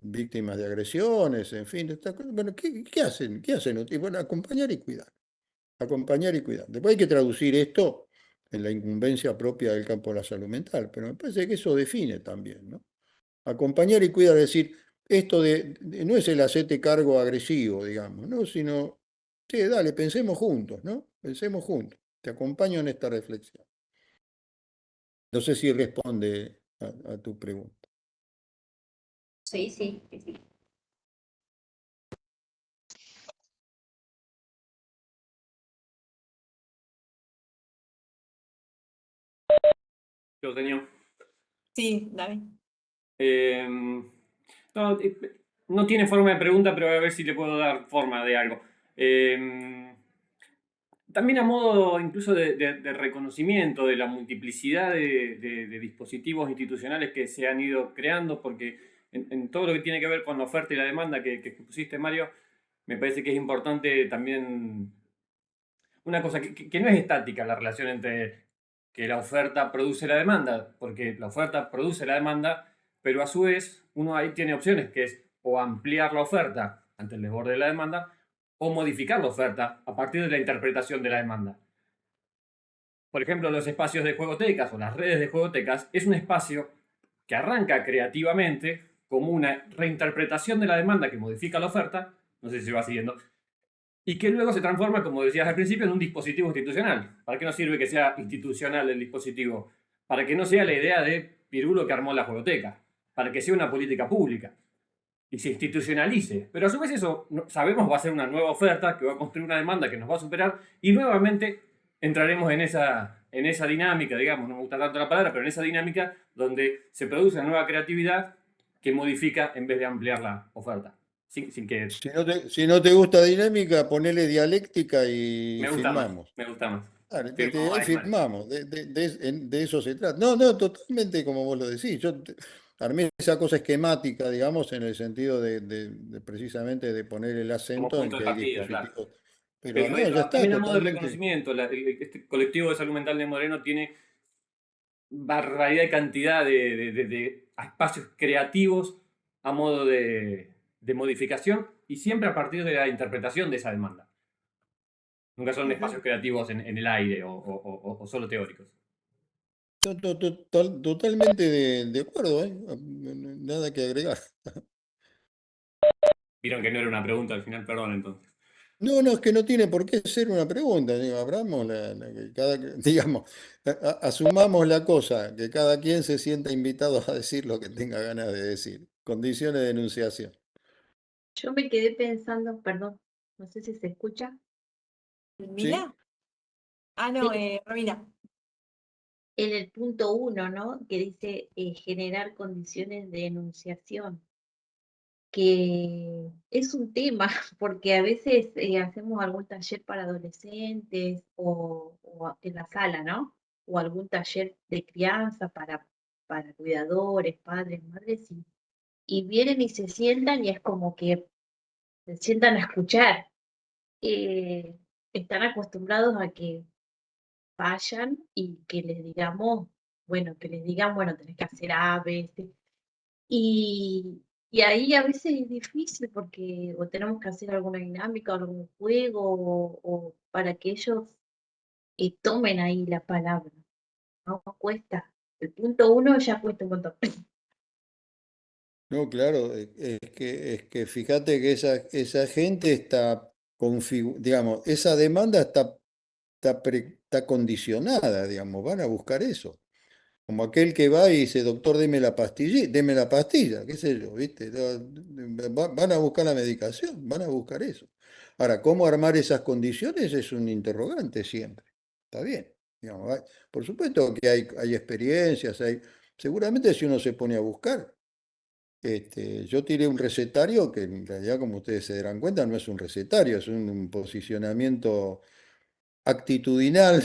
Speaker 2: Víctimas de agresiones, en fin, de estas cosas. Bueno, ¿qué hacen? ¿Qué hacen ustedes? Bueno, acompañar y cuidar. Acompañar y cuidar. Después hay que traducir esto en la incumbencia propia del campo de la salud mental, pero me parece que eso define también, ¿no? Acompañar y cuidar, es decir, esto no es el hacerte cargo agresivo, digamos, ¿no? Sino, sí, dale, pensemos juntos, ¿no? Pensemos juntos. Te acompaño en esta reflexión. No sé si responde a tu pregunta.
Speaker 3: Sí, sí, sí, sí.
Speaker 4: Lo tenía.
Speaker 1: Sí, David.
Speaker 4: Eh, no, no tiene forma de pregunta, pero voy a ver si le puedo dar forma de algo. También a modo incluso de reconocimiento de la multiplicidad de dispositivos institucionales que se han ido creando, porque en todo lo que tiene que ver con la oferta y la demanda que pusiste, Mario, me parece que es importante también una cosa, que no es estática la relación entre que la oferta produce la demanda, porque la oferta produce la demanda, pero a su vez uno ahí tiene opciones, que es o ampliar la oferta ante el desborde de la demanda, o modificar la oferta a partir de la interpretación de la demanda. Por ejemplo, los espacios de juegotecas o las redes de juegotecas es un espacio que arranca creativamente como una reinterpretación de la demanda que modifica la oferta, no sé si se va siguiendo, y que luego se transforma, como decías al principio, en un dispositivo institucional. ¿Para qué nos sirve que sea institucional el dispositivo? Para que no sea la idea de Pirulo que armó la juegoteca, para que sea una política pública y se institucionalice. Pero a su vez eso, sabemos, va a ser una nueva oferta que va a construir una demanda que nos va a superar y nuevamente entraremos en esa dinámica, digamos, no me gusta tanto la palabra, pero en esa dinámica donde se produce una nueva creatividad que modifica en vez de ampliar la oferta. Sin que...
Speaker 2: Si no te gusta dinámica, ponele dialéctica y
Speaker 4: Me gusta más,
Speaker 2: firmamos.
Speaker 4: me gusta más.
Speaker 2: Claro,
Speaker 4: Firmamos
Speaker 2: ahí
Speaker 4: ahí, Mario.
Speaker 2: firmamos, de eso se trata. No, no, totalmente como vos lo decís. Yo armé esa cosa esquemática, digamos, en el sentido de precisamente de poner el
Speaker 4: Como
Speaker 2: acento en
Speaker 4: punto de
Speaker 2: que hay
Speaker 4: partida, claro.
Speaker 2: dispositivos. Pero
Speaker 4: Pero
Speaker 2: no, ya está,
Speaker 4: también a modo de
Speaker 2: totalmente.
Speaker 4: reconocimiento, este colectivo de salud mental de Moreno tiene barbaridad de cantidad de espacios creativos a modo de modificación y siempre a partir de la interpretación de esa demanda. Nunca son espacios creativos en el aire o solo teóricos.
Speaker 2: Totalmente de acuerdo, ¿eh? Nada que agregar.
Speaker 4: Vieron que no era una pregunta al final, perdón entonces.
Speaker 2: No, no, es que no tiene por qué ser una pregunta. Digo, abramos digamos, asumamos la cosa, que cada quien se sienta invitado a decir lo que tenga ganas de decir. Condiciones de enunciación.
Speaker 5: Yo me quedé pensando, perdón, no sé si se escucha.
Speaker 2: ¿Sí?
Speaker 1: ¿Mira? Ah, no, Romina.
Speaker 5: En el punto 1, ¿no? Que dice generar condiciones de enunciación, que es un tema, porque a veces hacemos algún taller para adolescentes o en la sala, ¿no? O algún taller de crianza para cuidadores, padres, madres, y vienen y se sientan y es como que se sientan a escuchar. Eh, Están acostumbrados a que vayan y que les digamos, bueno, que les digan, bueno, tenés que hacer A, B, C. Y ahí a veces es difícil porque o tenemos que hacer alguna dinámica, algún juego, o para que ellos tomen ahí la palabra. No cuesta. El punto 1 ya cuesta un montón.
Speaker 2: No, claro, es que fíjate que esa gente está digamos, esa demanda está condicionada, digamos, van a buscar eso. Como aquel que va y dice, doctor, deme la pastilla, qué sé yo, ¿viste? Van a buscar la medicación, van a buscar eso. Ahora, ¿cómo armar esas condiciones? Es un interrogante siempre. Está bien. Digamos, por supuesto que hay experiencias, seguramente si uno se pone a buscar. Yo tiré un recetario que en realidad, como ustedes se darán cuenta, no es un recetario, es un posicionamiento actitudinal,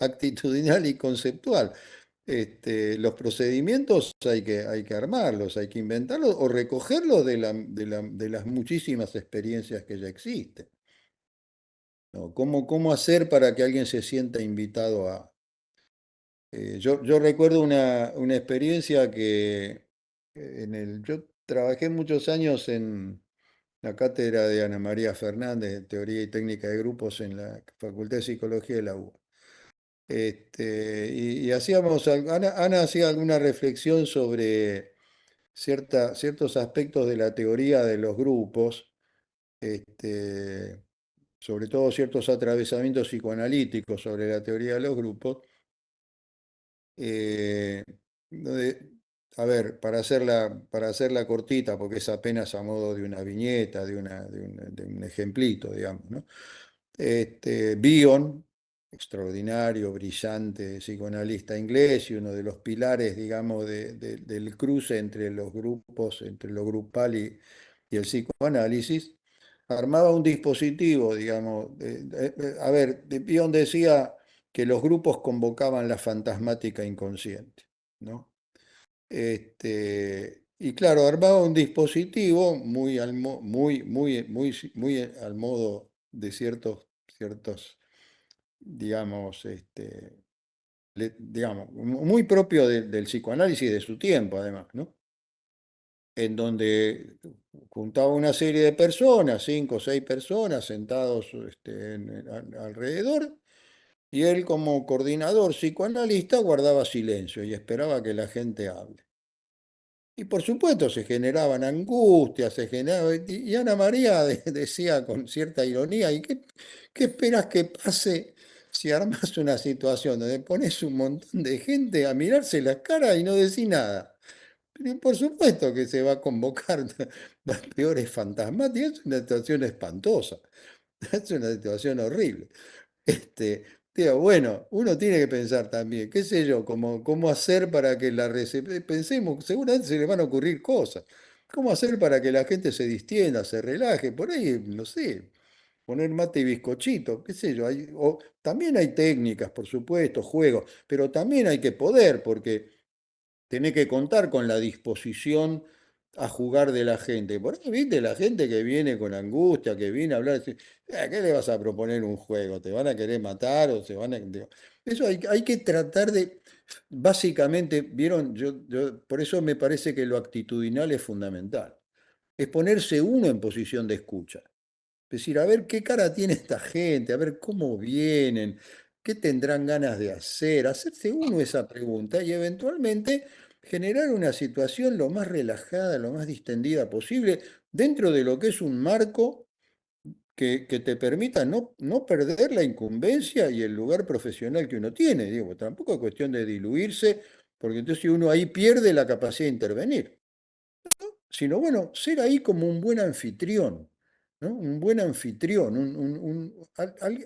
Speaker 2: actitudinal y conceptual. Los procedimientos hay que armarlos, hay que inventarlos o recogerlos de las muchísimas experiencias que ya existen. ¿No? ¿Cómo hacer para que alguien se sienta invitado a... yo recuerdo una experiencia que yo trabajé muchos años en la cátedra de Ana María Fernández de Teoría y Técnica de Grupos en la Facultad de Psicología de la UBA. Y hacíamos, Ana hacía alguna reflexión sobre ciertos aspectos de la teoría de los grupos, sobre todo ciertos atravesamientos psicoanalíticos sobre la teoría de los grupos. eh, a ver, para hacerla cortita, porque es apenas a modo de una viñeta, de un ejemplito, digamos, ¿no? Bion, extraordinario, brillante psicoanalista inglés y uno de los pilares, digamos, del cruce entre los grupos, entre lo grupal y el psicoanálisis, armaba un dispositivo, digamos. A ver, Bion decía que los grupos convocaban la fantasmática inconsciente, ¿no? Y claro, armaba un dispositivo muy muy al modo de ciertos, digamos, digamos, muy propio del psicoanálisis de su tiempo, además, ¿no? En donde juntaba una serie de personas, 5 o 6 personas sentados alrededor, y él como coordinador psicoanalista guardaba silencio y esperaba que la gente hable. Y por supuesto se generaban angustias, y Ana María decía con cierta ironía, ¿qué esperas que pase si armas una situación donde pones un montón de gente a mirarse las caras y no decís nada? Pero por supuesto que se va a convocar las peores fantasmáticas, es una situación espantosa, es una situación horrible. Digo, bueno, uno tiene que pensar también, qué sé yo, cómo hacer para que la recepción, pensemos, seguramente se le van a ocurrir cosas. ¿Cómo hacer para que la gente se distienda, se relaje? Por ahí, no sé, poner mate y bizcochito, qué sé yo. También hay técnicas, por supuesto, juegos, pero también hay que poder, porque tenés que contar con la disposición a jugar de la gente. Por ahí, viste, la gente que viene con angustia, que viene a hablar, dice, ¿qué le vas a proponer un juego? ¿Te van a querer matar o se van a...? Eso hay que tratar de, básicamente, vieron, por eso me parece que lo actitudinal es fundamental. Es ponerse uno en posición de escucha. Es decir, a ver qué cara tiene esta gente, a ver cómo vienen, qué tendrán ganas de hacer, hacerse uno esa pregunta y eventualmente generar una situación lo más relajada, lo más distendida posible, dentro de lo que es un marco que te permita no perder la incumbencia y el lugar profesional que uno tiene. Digo, tampoco es cuestión de diluirse, porque entonces uno ahí pierde la capacidad de intervenir, sino bueno, ser ahí como un buen anfitrión, ¿no? Un buen anfitrión,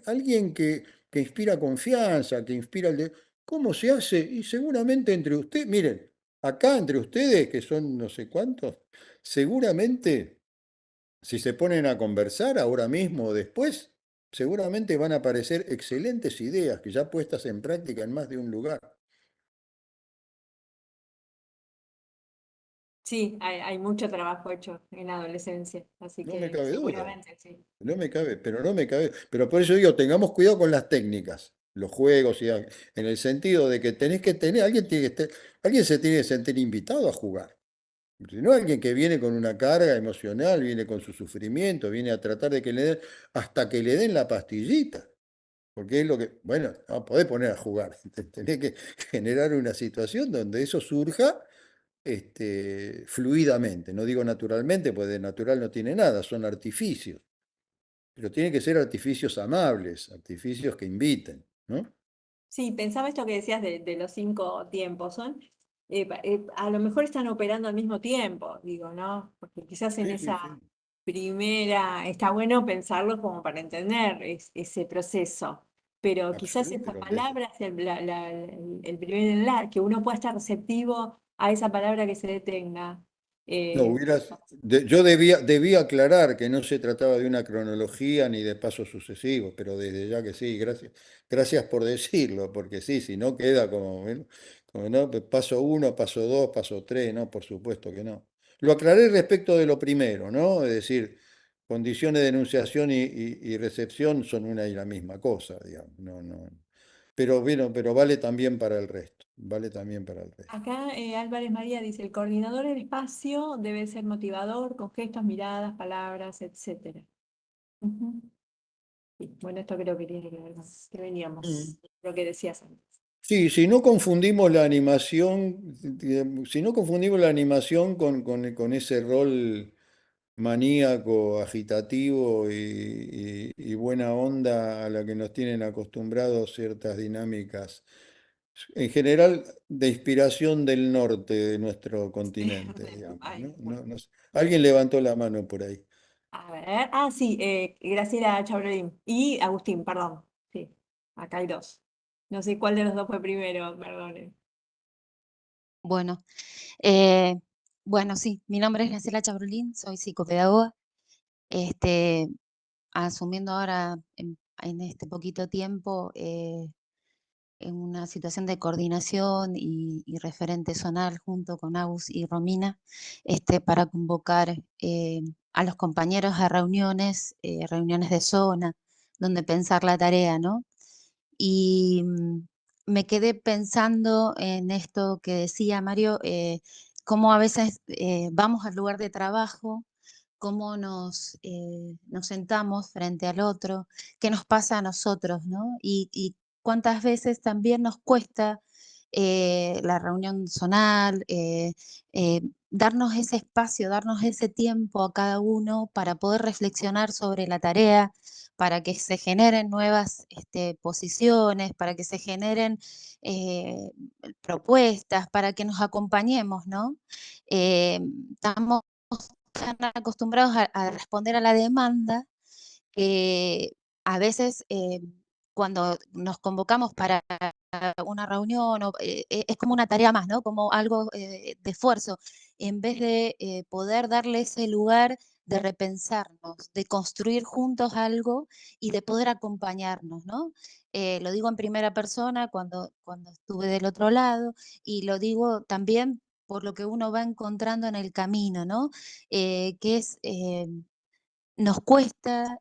Speaker 2: alguien que inspira confianza, que inspira ¿Cómo se hace? Y seguramente entre ustedes, miren, acá entre ustedes, que son no sé cuántos, seguramente si se ponen a conversar ahora mismo o después, seguramente van a aparecer excelentes ideas que ya puestas en práctica en más de un lugar.
Speaker 1: Sí, hay mucho trabajo hecho en la adolescencia, así
Speaker 2: No me
Speaker 1: que
Speaker 2: cabe duda.
Speaker 1: seguramente sí.
Speaker 2: No me cabe. Pero por eso digo, tengamos cuidado con las técnicas, los juegos, en el sentido de que tenés que tener, alguien se tiene que sentir invitado a jugar. Si no, alguien que viene con una carga emocional, viene con su sufrimiento, viene a tratar de que le den, hasta que le den la pastillita. Porque es lo que, bueno, no podés poner a jugar. Tenés que generar una situación donde eso surja fluidamente. No digo naturalmente, porque de natural no tiene nada, son artificios. Pero tienen que ser artificios amables, artificios que inviten, ¿no?
Speaker 1: Sí, pensaba esto que decías de los 5 tiempos, a lo mejor están operando al mismo tiempo, digo, ¿no? Porque quizás en
Speaker 2: Sí, sí,
Speaker 1: esa
Speaker 2: sí,
Speaker 1: primera, está bueno pensarlo como para entender ese proceso, pero quizás esa
Speaker 2: absolutamente.
Speaker 1: palabra es el primer enlace, que uno pueda estar receptivo a esa palabra que se detenga.
Speaker 2: No, yo debía aclarar que no se trataba de una cronología ni de pasos sucesivos, pero desde ya que sí, gracias por decirlo, porque sí, si no queda como no, paso uno, paso dos, paso tres, no, por supuesto que no. Lo aclaré respecto de lo primero, ¿no? Es decir, condiciones de enunciación y recepción son una y la misma cosa, digamos, no, no. Pero bueno, pero vale también para el resto, vale también para el resto.
Speaker 1: Acá Álvarez María dice, el coordinador del espacio debe ser motivador, con gestos, miradas, palabras, etc. Ujú. Sí, bueno, esto creo que tiene que ver con que veníamos, lo que decías antes.
Speaker 2: Sí, si no confundimos la animación, digamos, si no confundimos la animación con ese rol maníaco, agitativo y buena onda a la que nos tienen acostumbrados ciertas dinámicas, en general de inspiración del norte de nuestro continente, digamos,
Speaker 1: Ay,
Speaker 2: ¿no?
Speaker 1: bueno.
Speaker 2: Alguien levantó la mano por ahí.
Speaker 1: A ver, sí, Graciela Chabrolín y Agustín, perdón. Sí, acá hay dos. No sé cuál de los dos fue primero, perdone.
Speaker 6: Bueno, eh, bueno, sí, mi nombre es Graciela Chabrolín, soy psicopedagoga, este, asumiendo ahora en este poquito tiempo en una situación de coordinación y referente zonal junto con Agus y Romina, para convocar a los compañeros a reuniones de zona, donde pensar la tarea, ¿no? Y me quedé pensando en esto que decía Mario, cómo a veces vamos al lugar de trabajo, cómo nos sentamos frente al otro, qué nos pasa a nosotros, ¿no? Y cuántas veces también nos cuesta la reunión zonal, darnos ese espacio, darnos ese tiempo a cada uno para poder reflexionar sobre la tarea, para que se generen nuevas posiciones, para que se generen eh, propuestas, para que nos acompañemos, ¿no? Estamos tan acostumbrados a responder a la demanda que a veces cuando nos convocamos para una reunión es como una tarea más, ¿no? Como algo de esfuerzo, en vez de poder darle ese lugar de repensarnos, de construir juntos algo y de poder acompañarnos, ¿no? Lo digo en primera persona cuando estuve del otro lado y lo digo también por lo que uno va encontrando en el camino, ¿no? Que es nos cuesta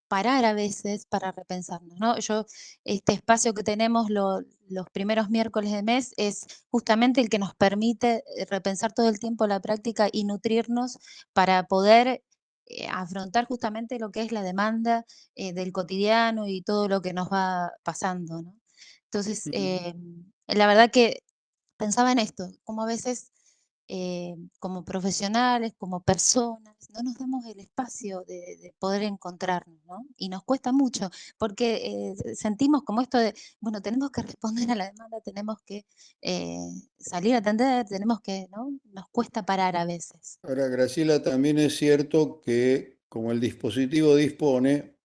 Speaker 6: parar a veces para repensarnos, ¿no? Este espacio que tenemos los primeros miércoles de mes es justamente el que nos permite repensar todo el tiempo la práctica y nutrirnos para poder afrontar justamente lo que es la demanda del cotidiano y todo lo que nos va pasando, ¿no? Entonces, la verdad que pensaba en esto, como a veces como profesionales, como personas, no nos damos el espacio de poder encontrarnos, ¿no? Y nos cuesta mucho, porque sentimos como esto de, bueno, tenemos que responder a la demanda, tenemos que eh, salir a atender, tenemos que, ¿no? Nos cuesta parar a veces.
Speaker 2: Ahora, Graciela, también es cierto que como el dispositivo dispone,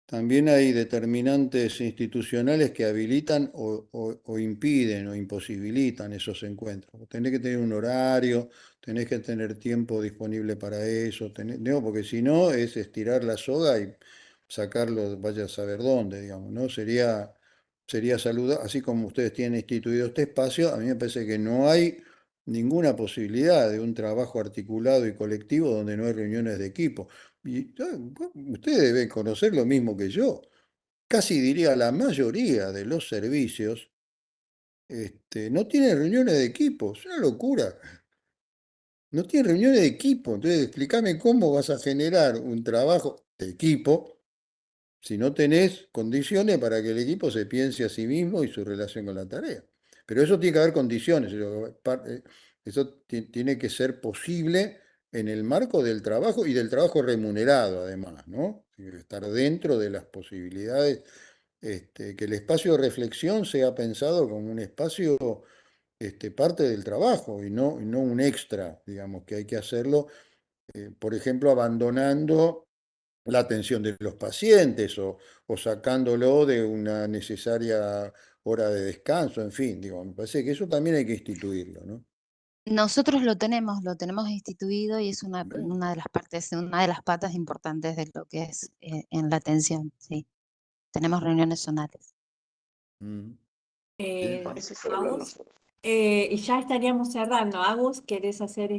Speaker 2: también hay determinantes institucionales que habilitan o impiden o imposibilitan esos encuentros. Tenés que tener un horario, tenés que tener tiempo disponible para eso, no, porque si no es estirar la soga y sacarlo, vaya a saber dónde, digamos, ¿no? Sería saludable, así como ustedes tienen instituido este espacio, a mí me parece que no hay ninguna posibilidad de un trabajo articulado y colectivo donde no hay reuniones de equipo. Y ustedes deben conocer lo mismo que yo. Casi diría la mayoría de los servicios no tienen reuniones de equipo. Es una locura. No tienen reuniones de equipo. Entonces, explícame cómo vas a generar un trabajo de equipo si no tenés condiciones para que el equipo se piense a sí mismo y su relación con la tarea. Pero eso tiene que haber condiciones, eso tiene que ser posible en el marco del trabajo y del trabajo remunerado además, ¿no? Estar dentro de las posibilidades, que el espacio de reflexión sea pensado como un espacio, parte del trabajo y no un extra, digamos, que hay que hacerlo, por ejemplo, abandonando la atención de los pacientes o sacándolo de una necesaria hora de descanso, en fin, digo, me parece que eso también hay que instituirlo, ¿no?
Speaker 6: Nosotros lo tenemos instituido y es una de las partes, una de las patas importantes de lo que es en la atención, sí. Tenemos reuniones zonales.
Speaker 2: Mm.
Speaker 7: Eso es lo
Speaker 1: Agus, y ya estaríamos cerrando. Agus, ¿querés hacer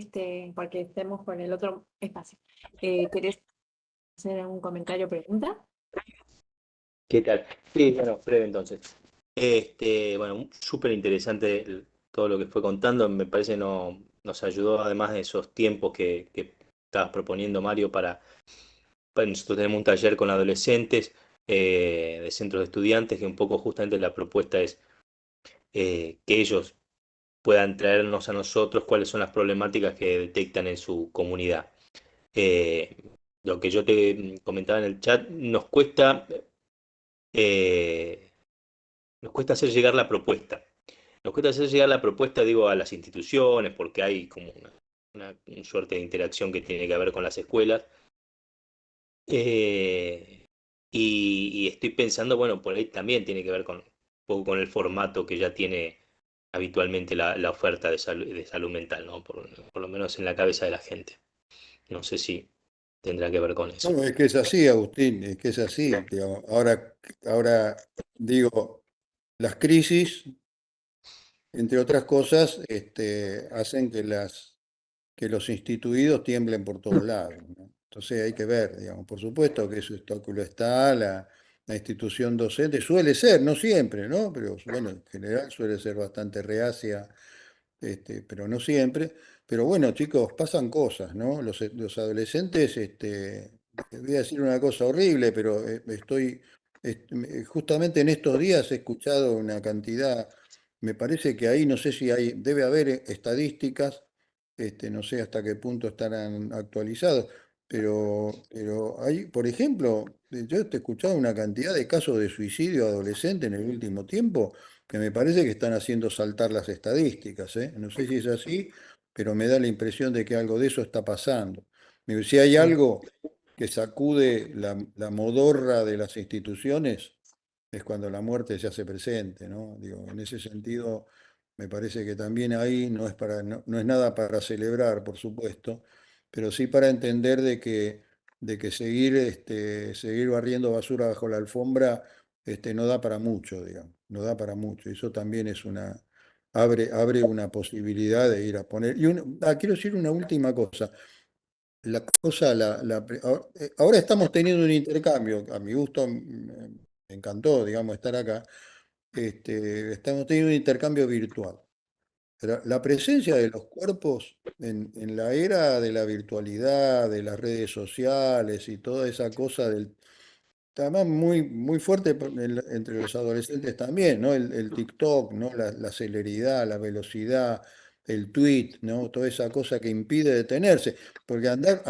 Speaker 1: porque estemos con el otro espacio? ¿Querés hacer algún comentario o pregunta?
Speaker 7: ¿Qué tal? Sí, bueno, breve entonces. Bueno, súper interesante todo lo que fue contando. Me parece nos ayudó, además de esos tiempos que estabas proponiendo, Mario, para nosotros tenemos un taller con adolescentes de centros de estudiantes, que un poco justamente la propuesta es que ellos puedan traernos a nosotros cuáles son las problemáticas que detectan en su comunidad. Eh, lo que yo te comentaba en el chat, eh, nos cuesta hacer llegar la propuesta. Nos cuesta hacer llegar la propuesta, digo, a las instituciones, porque hay como una suerte de interacción que tiene que ver con las escuelas. Eh, y estoy pensando, bueno, por ahí también tiene que ver con un poco con el formato que ya tiene habitualmente la oferta de salud mental, ¿no? Por lo menos en la cabeza de la gente. No sé si tendrá que ver con eso.
Speaker 2: No, es que es así, Agustín, es que es así, digamos. Ahora digo, las crisis, entre otras cosas, hacen que los instituidos tiemblen por todos lados, ¿no? Entonces hay que ver, digamos, por supuesto que ese obstáculo está, la institución docente suele ser, no siempre, ¿no? Pero bueno, en general suele ser bastante reacia, pero no siempre. Pero bueno, chicos, pasan cosas, ¿no? Los adolescentes, voy a decir una cosa horrible, pero justamente en estos días he escuchado una cantidad, me parece que ahí no sé si debe haber estadísticas, no sé hasta qué punto estarán actualizados, pero hay, por ejemplo, yo he escuchado una cantidad de casos de suicidio adolescente en el último tiempo que me parece que están haciendo saltar las estadísticas, ¿eh? No sé si es así, pero me da la impresión de que algo de eso está pasando. Digo, si hay algo que sacude la modorra de las instituciones, es cuando la muerte se hace presente, ¿no? Digo, en ese sentido, me parece que también ahí no es nada para celebrar, por supuesto, pero sí para entender de que seguir barriendo basura bajo la alfombra, no da para mucho, digamos, no da para mucho. Eso también abre una posibilidad de ir a poner. Quiero decir una última cosa. La cosa, ahora estamos teniendo un intercambio, a mi gusto me encantó, digamos, estar acá. Estamos teniendo un intercambio virtual. La presencia de los cuerpos en la era de la virtualidad, de las redes sociales y toda esa cosa además muy, muy fuerte entre los adolescentes también, ¿no? El TikTok, ¿no? La celeridad, la velocidad, el tweet, ¿no? Toda esa cosa que impide detenerse. Porque anda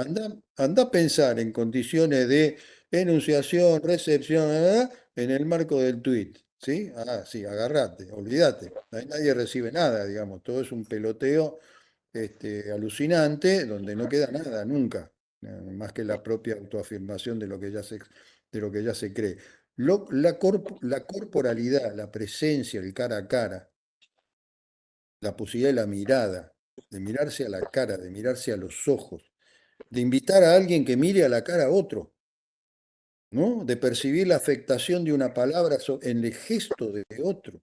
Speaker 2: a pensar en condiciones de enunciación, recepción, en el marco del tweet, ¿sí? Ah, sí, agarrate, olvídate. Ahí nadie recibe nada, digamos. Todo es un peloteo alucinante donde no queda nada nunca, más que la propia autoafirmación de lo que ya se cree. La corporalidad, la presencia, el cara a cara, la posibilidad de la mirada, de mirarse a la cara, de mirarse a los ojos, de invitar a alguien que mire a la cara a otro, ¿no? De percibir la afectación de una palabra en el gesto de otro.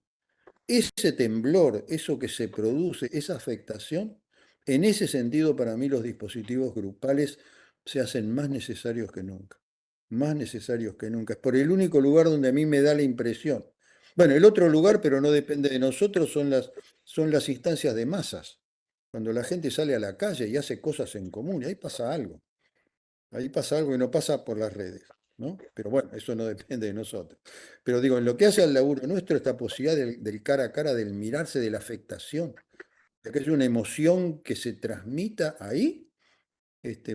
Speaker 2: Ese temblor, eso que se produce, esa afectación, en ese sentido para mí los dispositivos grupales se hacen más necesarios que nunca, más necesarios que nunca. Es por el único lugar donde a mí me da la impresión. Bueno, el otro lugar, pero no depende de nosotros, son las instancias de masas. Cuando la gente sale a la calle y hace cosas en común, y ahí pasa algo. Ahí pasa algo y no pasa por las redes, ¿no? Pero bueno, eso no depende de nosotros. Pero digo, en lo que hace al laburo nuestro, esta posibilidad del cara a cara, del mirarse, de la afectación, de que es una emoción que se transmita ahí,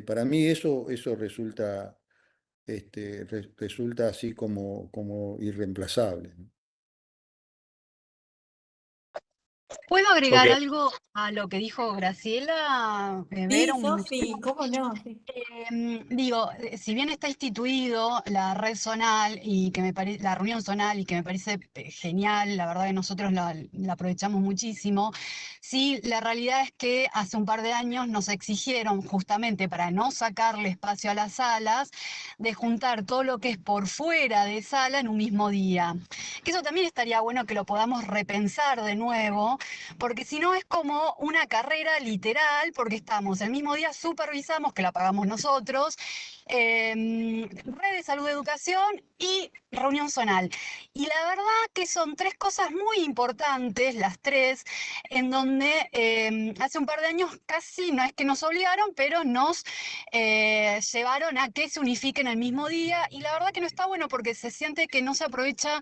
Speaker 2: para mí eso resulta así como irreemplazable, ¿no?
Speaker 8: ¿Puedo agregar
Speaker 7: Ok.
Speaker 8: algo a lo que dijo Graciela?
Speaker 1: Sí,
Speaker 8: Vero, un minutito.
Speaker 1: Sofi, ¿cómo no? Sí.
Speaker 8: Digo, si bien está instituido la red zonal y que la reunión zonal y que me parece genial, la verdad que nosotros la aprovechamos muchísimo, sí, la realidad es que hace un par de años nos exigieron justamente para no sacarle espacio a las salas, de juntar todo lo que es por fuera de sala en un mismo día. Que eso también estaría bueno que lo podamos repensar de nuevo, porque si no es como una carrera literal, porque estamos el mismo día, supervisamos, que la pagamos nosotros, red de salud, educación y reunión zonal. Y la verdad que son tres cosas muy importantes, las tres, en donde hace un par de años casi, no es que nos obligaron, pero nos llevaron a que se unifiquen el mismo día. Y la verdad que no está bueno porque se siente que no se aprovecha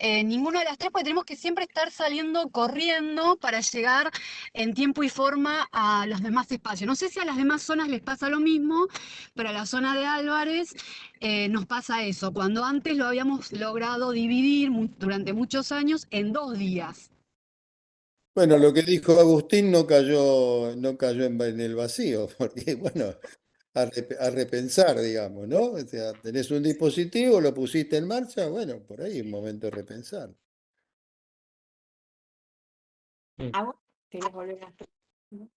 Speaker 8: ninguna de las tres, porque tenemos que siempre estar saliendo corriendo para llegar en tiempo y forma a los demás espacios. No sé si a las demás zonas les pasa lo mismo, pero a la zona de Álvarez nos pasa eso, cuando antes lo habíamos logrado dividir durante muchos años en 2 días.
Speaker 2: Bueno, lo que dijo Agustín no cayó en el vacío, porque bueno, a repensar, digamos, ¿no? O sea, tenés un dispositivo, lo pusiste en marcha, bueno, por ahí es un momento de repensar.
Speaker 1: ¿Agua? ¿Querías volver a...? ¿No?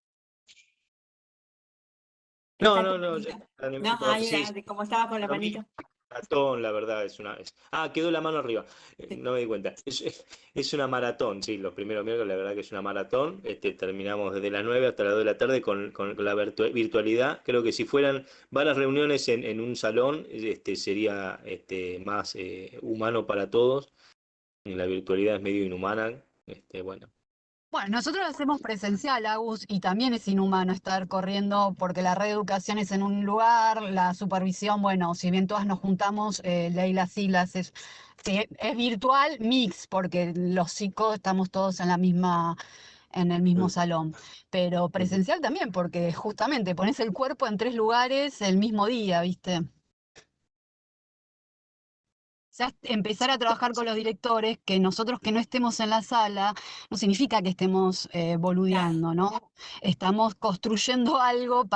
Speaker 7: No,
Speaker 1: Está tu
Speaker 7: no, no,
Speaker 1: manito. No,
Speaker 7: no,
Speaker 1: ahí,
Speaker 7: sí,
Speaker 1: como estabas con la
Speaker 7: para mí,
Speaker 1: manito.
Speaker 7: maratón, la verdad, quedó la mano arriba,
Speaker 1: Sí.
Speaker 7: no me di cuenta. Es una maratón, sí, los primeros miércoles, la verdad que es una maratón. Terminamos desde las 9 hasta las 2 de la tarde con la virtualidad. Creo que si fueran varias reuniones en un salón, sería más humano para todos. Y la virtualidad es medio inhumana. Bueno.
Speaker 8: Bueno, nosotros lo hacemos presencial, Agus, y también es inhumano estar corriendo porque la reeducación es en un lugar, la supervisión, bueno, si bien todas nos juntamos, Leila sí sí, es virtual, mix, porque los chicos estamos todos en el mismo
Speaker 7: Mm,
Speaker 8: salón, pero
Speaker 7: ujú.
Speaker 8: presencial también, porque justamente pones el cuerpo en 3 lugares el mismo día, ¿viste? Ya empezar a trabajar con los directores, que nosotros que no estemos en la sala, no significa que estemos
Speaker 1: Claro,
Speaker 8: boludeando, ¿no? Estamos construyendo algo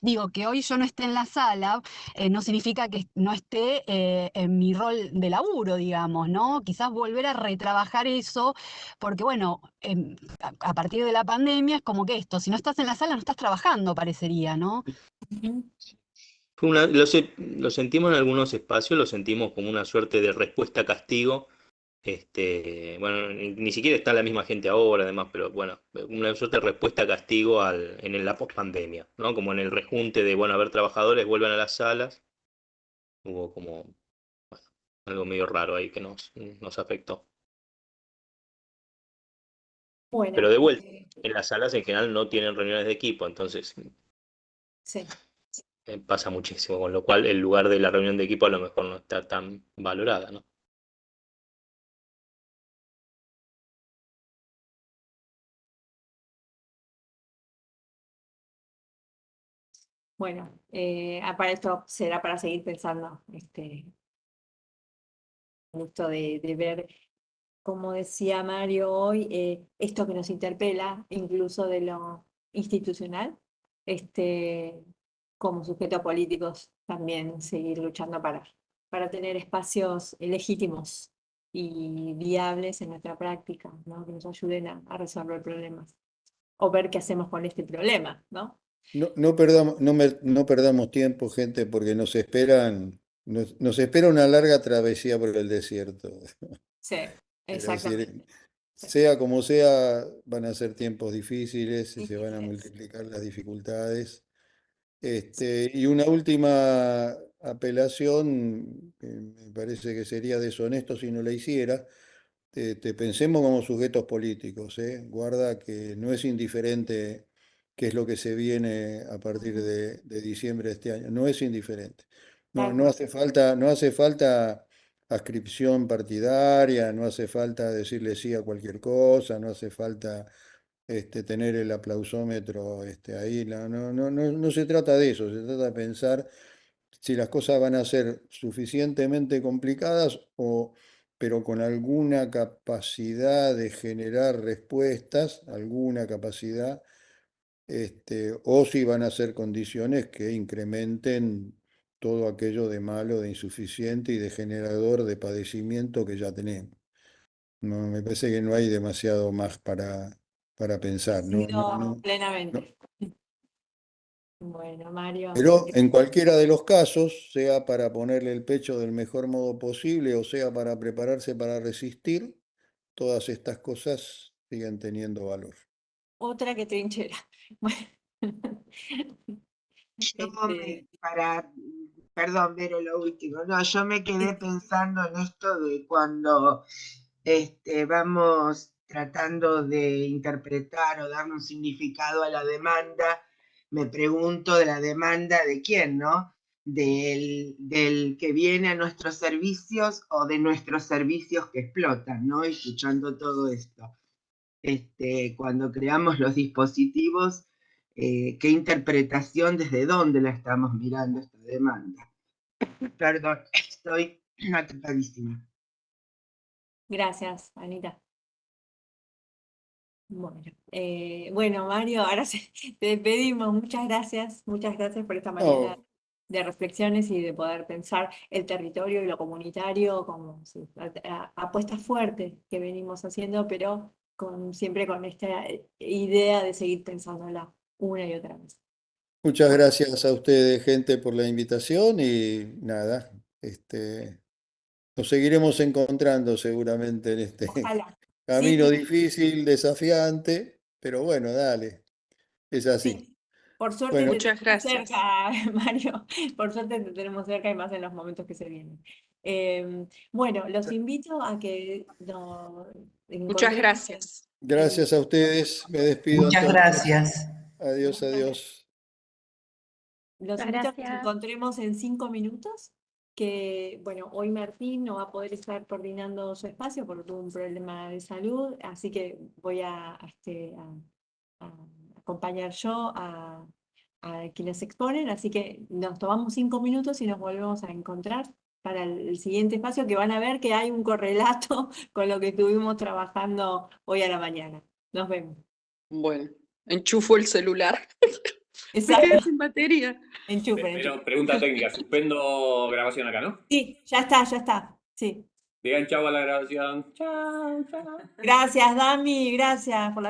Speaker 8: digo, que hoy yo no esté en la sala, no significa que no esté en mi rol de laburo, digamos, ¿no? Quizás volver a retrabajar eso, porque bueno, a partir de la pandemia es como que esto, si no estás en la sala no estás trabajando, parecería, ¿no?
Speaker 1: ujú,
Speaker 7: Lo sentimos en algunos espacios, lo sentimos como una suerte de respuesta-castigo. Bueno, ni siquiera está la misma gente ahora, además, pero bueno, una suerte de respuesta-castigo en la pospandemia, ¿no? Como en el rejunte de, bueno, a ver, trabajadores, vuelvan a las salas. Hubo como algo medio raro ahí que nos afectó. Pero
Speaker 1: Bueno,
Speaker 7: de vuelta, en las salas en general no tienen reuniones de equipo, entonces
Speaker 1: sí.
Speaker 7: pasa muchísimo, con lo cual el lugar de la reunión de equipo a lo mejor no está tan valorada, ¿no?
Speaker 1: Bueno, para esto será para seguir pensando, esto de ver, como decía Mario hoy, esto que nos interpela, incluso de lo institucional, este, como sujetos políticos también seguir luchando para tener espacios legítimos y viables en nuestra práctica, ¿no? Que nos ayuden a resolver problemas o ver qué hacemos con este problema, ¿no?
Speaker 2: No perdamos tiempo, gente, porque nos espera una larga travesía por el desierto.
Speaker 1: Sí,
Speaker 2: Es decir,
Speaker 1: exactamente. Sí.
Speaker 2: sea como sea, van a ser tiempos difíciles y se van a
Speaker 1: Difíciles.
Speaker 2: multiplicar las dificultades. Y una última apelación, que me parece que sería deshonesto si no la hiciera, pensemos como sujetos políticos, ¿eh? Guarda que no es indiferente qué es lo que se viene a partir
Speaker 1: Ujú,
Speaker 2: de diciembre de este año, no es indiferente. No,
Speaker 1: tal
Speaker 2: no
Speaker 1: cual.
Speaker 2: hace falta, no hace falta adscripción partidaria, no hace falta decirle sí a cualquier cosa, no hace falta tener el aplausómetro ahí. No se trata de eso, se trata de pensar si las cosas van a ser suficientemente complicadas pero con alguna capacidad de generar respuestas, alguna capacidad, o si van a ser condiciones que incrementen todo aquello de malo, de insuficiente y de generador de padecimiento que ya tenemos. No, me parece que no hay demasiado más para pensar. No,
Speaker 1: Coincido plenamente. Bueno, Mario.
Speaker 2: Pero en cualquiera de los casos, sea para ponerle el pecho del mejor modo posible o sea para prepararse para resistir, todas estas cosas siguen teniendo valor.
Speaker 1: Otra que trinchera. Bueno.
Speaker 9: Yo perdón, Vero, lo último. No, yo me quedé pensando en esto de cuando vamos tratando de interpretar o dar un significado a la demanda, me pregunto de la demanda de quién, ¿no? Del que viene a nuestros servicios o de nuestros servicios que explotan, ¿no? Escuchando todo esto. Cuando creamos los dispositivos, qué interpretación, desde dónde la estamos mirando esta demanda. Perdón, estoy atrapadísima.
Speaker 1: Gracias, Anita. Bueno, Mario, ahora sí, te despedimos. Muchas gracias por esta mañana
Speaker 2: No,
Speaker 1: de reflexiones y de poder pensar el territorio y lo comunitario como apuestas fuertes que venimos haciendo, pero siempre con esta idea de seguir pensándola una y otra vez.
Speaker 2: muchas gracias a ustedes, gente, por la invitación y nada, nos seguiremos encontrando seguramente en este
Speaker 1: Ojalá.
Speaker 2: camino
Speaker 1: Sí,
Speaker 2: difícil, desafiante, pero bueno, dale, es así.
Speaker 1: sí. Por suerte
Speaker 2: Bueno,
Speaker 1: te
Speaker 10: Muchas
Speaker 1: tenemos
Speaker 10: gracias.
Speaker 1: cerca, Mario. Por suerte te tenemos cerca y más en los momentos que se vienen. Bueno, los invito a que nos
Speaker 10: Muchas
Speaker 1: encontremos
Speaker 10: gracias.
Speaker 2: gracias a ustedes, me despido
Speaker 9: Muchas
Speaker 2: entonces.
Speaker 9: gracias.
Speaker 2: Adiós, adiós.
Speaker 1: Los
Speaker 3: Muchas
Speaker 1: invito a que nos
Speaker 3: gracias.
Speaker 1: encontremos en 5 minutos, que bueno, hoy Martín no va a poder estar coordinando su espacio porque tuvo un problema de salud, así que voy a acompañar yo a quienes exponen, así que nos tomamos 5 minutos y nos volvemos a encontrar para el siguiente espacio, que van a ver que hay un correlato con lo que estuvimos trabajando hoy a la mañana. Nos vemos.
Speaker 10: Bueno, enchufo el celular. Me quedé
Speaker 1: Exacto.
Speaker 10: sin batería.
Speaker 1: Enchufen.
Speaker 4: Pero pregunta técnica, suspendo grabación acá, ¿no?
Speaker 1: Sí, ya está. Sí.
Speaker 4: Digan chau a la grabación. Chau, chau.
Speaker 1: Gracias, Dami, gracias por la ayuda.